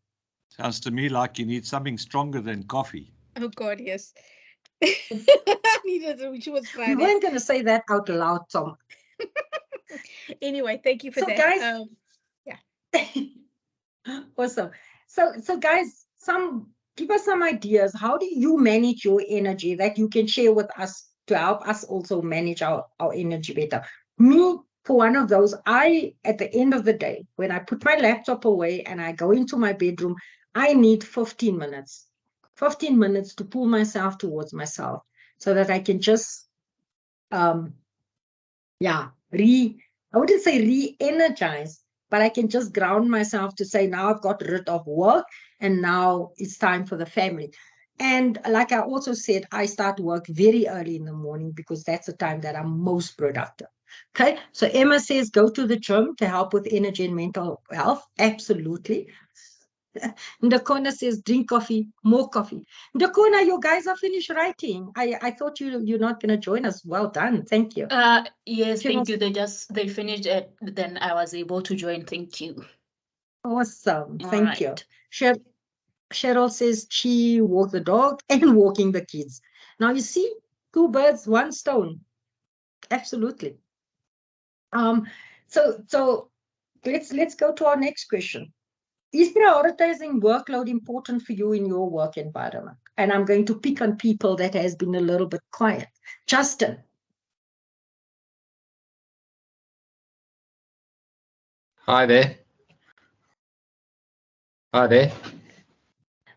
Sounds to me like you need something stronger than coffee. Oh God, yes. She was Friday. We weren't going to say that out loud, Tom. Anyway, thank you for that. Guys, yeah. Awesome. So guys, give us some ideas. How do you manage your energy that you can share with us to help us also manage our energy better? Me, for one of those, at the end of the day, when I put my laptop away and I go into my bedroom, I need 15 minutes. 15 minutes to pull myself towards myself so that I can just, I wouldn't say re-energize, but I can just ground myself to say, now I've got rid of work and now it's time for the family. And like I also said, I start work very early in the morning because that's the time that I'm most productive. Okay, so Emma says, go to the gym to help with energy and mental health. Absolutely. Ndakona says, drink coffee, more coffee. Ndakona, you guys are finished writing. I thought you're not going to join us. Well done. Thank you. Yes, Cheryl thank you. They finished it. Then I was able to join. Thank you. Awesome. All Thank you. right. Cheryl says she walked the dog and walking the kids. Now you see, 2 birds, 1 stone. Absolutely. So let's go to our next question. Is prioritizing workload important for you in your work environment? And I'm going to pick on people that has been a little bit quiet. Justin. Hi there. Hi there.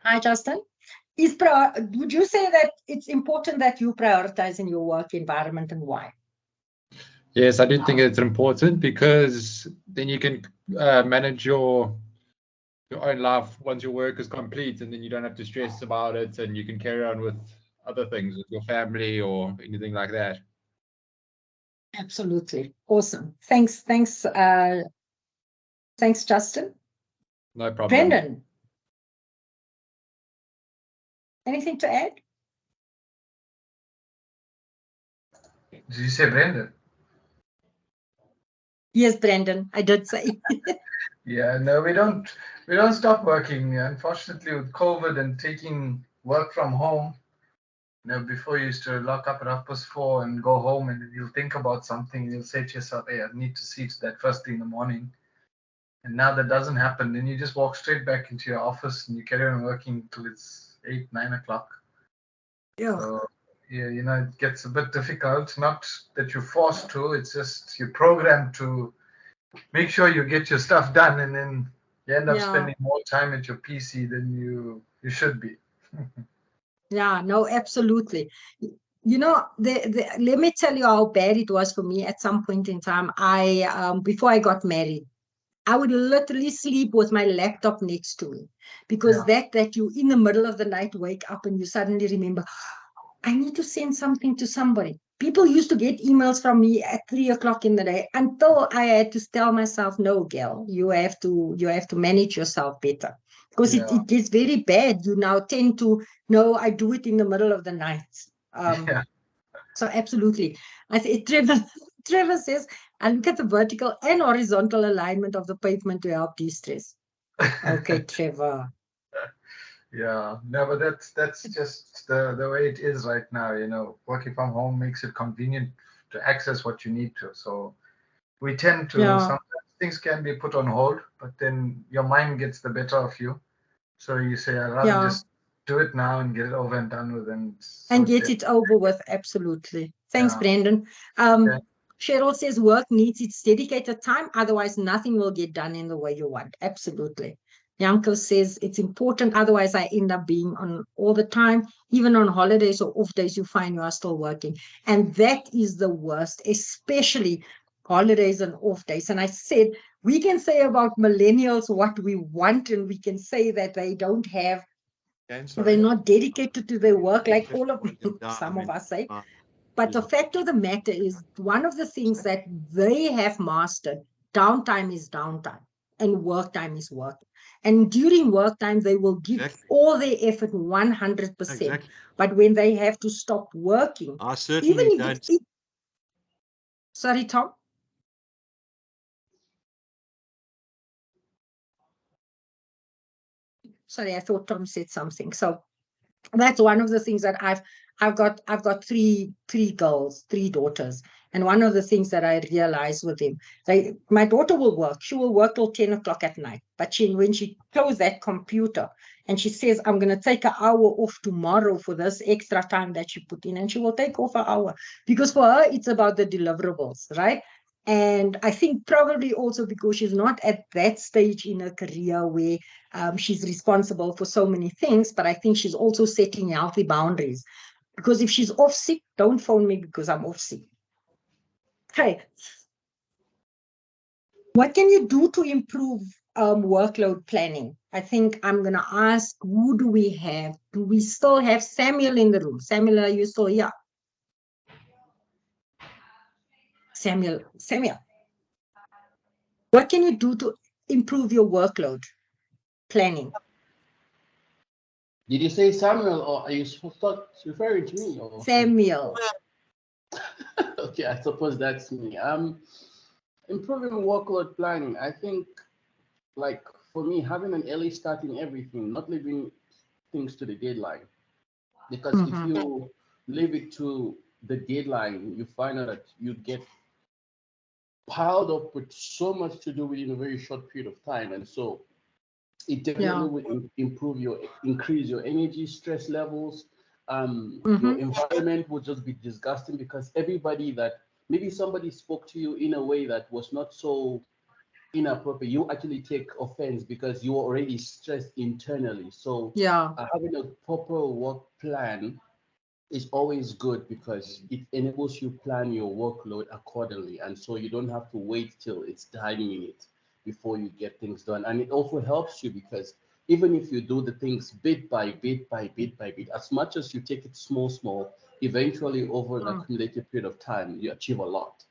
Hi, Justin. Would you say that it's important that you prioritize in your work environment, and why? Yes, I do think it's important because then you can manage your own life once your work is complete, and then you don't have to stress about it, and you can carry on with other things with your family or anything like that. Absolutely. Awesome. Thanks, Justin. No problem. Brendan. Anything to add? Did you say Brendan? Yes, Brendan, I did say. Yeah, no, we don't stop working. Unfortunately, with COVID and taking work from home, before you used to lock up at 4:30 and go home, and you'll think about something, and you'll say to yourself, hey, I need to see to that first thing in the morning. And now that doesn't happen. Then you just walk straight back into your office and you carry on working till it's 8, 9 o'clock. Yeah. So, yeah, it gets a bit difficult. Not that you're forced to, it's just you're programmed to make sure you get your stuff done, and then you end up spending more time at your PC than you should be. Yeah, no, absolutely. Let me tell you how bad it was for me at some point in time. Before I got married, I would literally sleep with my laptop next to me, because that you in the middle of the night wake up and you suddenly remember, I need to send something to somebody. People used to get emails from me at 3 o'clock in the day, until I had to tell myself, no, girl, you have to manage yourself better, because it gets very bad. You now tend to, no, I do it in the middle of the night. So absolutely. Trevor says, I look at the vertical and horizontal alignment of the pavement to help de-stress. Okay, Trevor. Yeah, no, but that's just the way it is right now. Working from home makes it convenient to access what you need to. So we tend to, sometimes things can be put on hold, but then your mind gets the better of you. So you say, I'd rather just do it now and get it over and done with. And get it over with, absolutely. Thanks, Brendan. Cheryl says work needs its dedicated time, otherwise nothing will get done in the way you want. Absolutely. Yanko says it's important, otherwise I end up being on all the time. Even on holidays or off days, you find you are still working. And that is the worst, especially holidays and off days. And I said, we can say about millennials what we want, and we can say that they don't have, they're not dedicated to their work like all of some of us say. But the fact of the matter is, one of the things that they have mastered, downtime is downtime and work time is work. And during work time, they will give all their effort 100%. But when they have to stop working, I certainly don't. Sorry, Tom? Sorry, I thought Tom said something. So that's one of the things that I've got three girls, 3 daughters. And one of the things that I realized with them, my daughter will work. She will work till 10 o'clock at night. But when she closes that computer and she says, I'm going to take an hour off tomorrow for this extra time that she put in, and she will take off an hour, because for her, it's about the deliverables, right? And I think probably also because she's not at that stage in her career where she's responsible for so many things, but I think she's also setting healthy boundaries. Because if she's off sick, don't phone me because I'm off sick. Okay. What can you do to improve workload planning? I think I'm going to ask, who do we have? Do we still have Samuel in the room? Samuel, are you still here? Samuel. What can you do to improve your workload planning? Did you say Samuel, or are you referring to me? Or? Samuel. Okay, I suppose that's me. Improving workload planning. I think, like for me, having an early start in everything, not leaving things to the deadline. Because if you leave it to the deadline, you find out that you get piled up with so much to do within a very short period of time, and so it definitely will increase your energy, stress levels. Your environment will just be disgusting because everybody that maybe somebody spoke to you in a way that was not so inappropriate, you actually take offense because you are already stressed internally. So having a proper work plan is always good because it enables you plan your workload accordingly, and so you don't have to wait till it's dying minute before you get things done. And it also helps you because even if you do the things bit by bit, as much as you take it small, eventually over an accumulated period of time, you achieve a lot.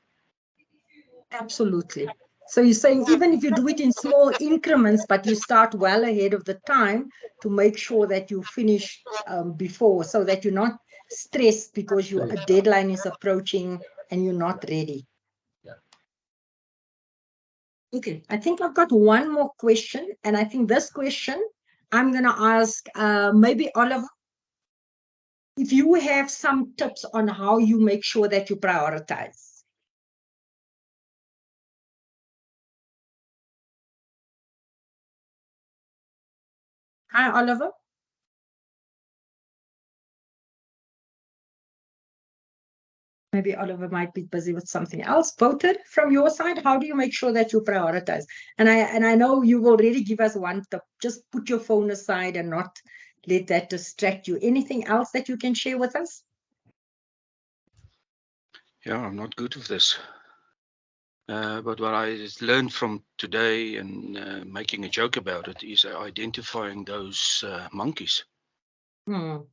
Absolutely. So you're saying even if you do it in small increments, but you start well ahead of the time to make sure that you finish before, so that you're not stressed because a deadline is approaching and you're not ready. Yeah. Okay, I think I've got one more question, and I think this question I'm going to ask maybe Oliver, if you have some tips on how you make sure that you prioritize. Hi, Oliver. Maybe Oliver might be busy with something else. Wouter, from your side, how do you make sure that you prioritize? And I know you've already give us one tip. Just put your phone aside and not let that distract you. Anything else that you can share with us? Yeah, I'm not good with this. But what I learned from today and making a joke about it is identifying those monkeys and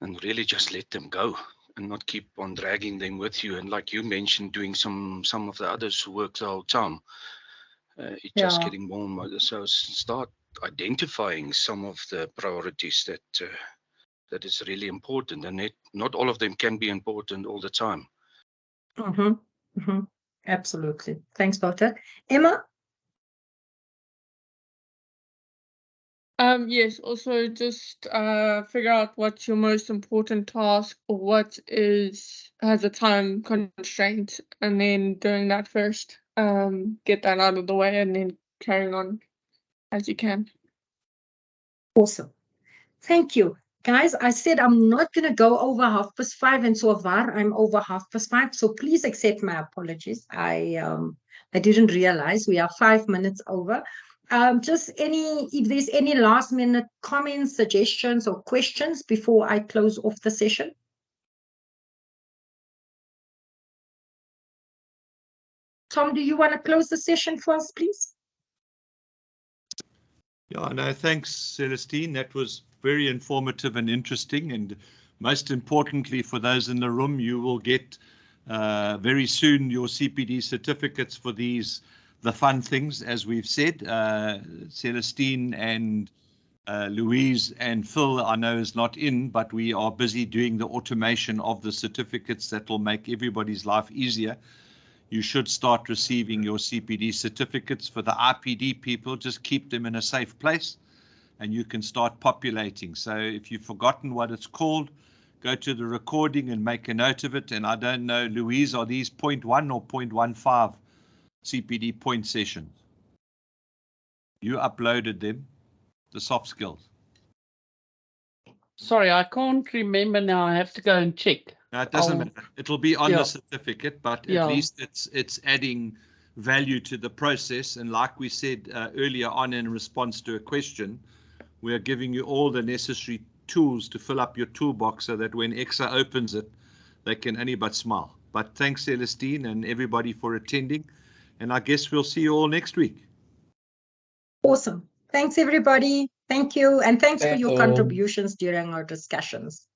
really just let them go and not keep on dragging them with you. And like you mentioned, doing some of the others who work the whole time, it's just getting more and more. So start identifying some of the priorities that is really important, and not all of them can be important all the time. Absolutely. Thanks, Wouter. Emma? Yes, also just figure out what's your most important task or what has a time constraint, and then doing that first. Get that out of the way and then carrying on as you can. Awesome. Thank you. Guys, I said I'm not going to go over 5:30, and so far I'm over 5:30. So please accept my apologies. I didn't realize we are 5 minutes over. If there's any last minute comments, suggestions, or questions before I close off the session. Tom, do you want to close the session for us, please? Yeah, no, thanks, Celestine. That was very informative and interesting. And most importantly, for those in the room, you will get very soon your CPD certificates for the fun things, as we've said. Celestine and Louise and Phil, I know, is not in, but we are busy doing the automation of the certificates that will make everybody's life easier. You should start receiving your CPD certificates. For the IPD people, just keep them in a safe place and you can start populating. So if you've forgotten what it's called, go to the recording and make a note of it. And I don't know, Louise, are these 0.1 or 0.15 CPD point sessions? You uploaded them, the soft skills. Sorry, I can't remember now. I have to go and check. No, it doesn't matter. It'll be on the certificate, but at least it's adding value to the process. And like we said earlier on in response to a question, we are giving you all the necessary tools to fill up your toolbox so that when EXA opens it, they can only but smile. But thanks, Celestine, and everybody for attending. And I guess we'll see you all next week. Awesome. Thanks, everybody. Thank you. And thanks for your contributions during our discussions.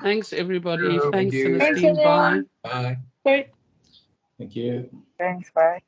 Thanks, everybody. Thank Thanks, you. Celestine. Bye. Bye. Bye. Thank you. Thanks, bye.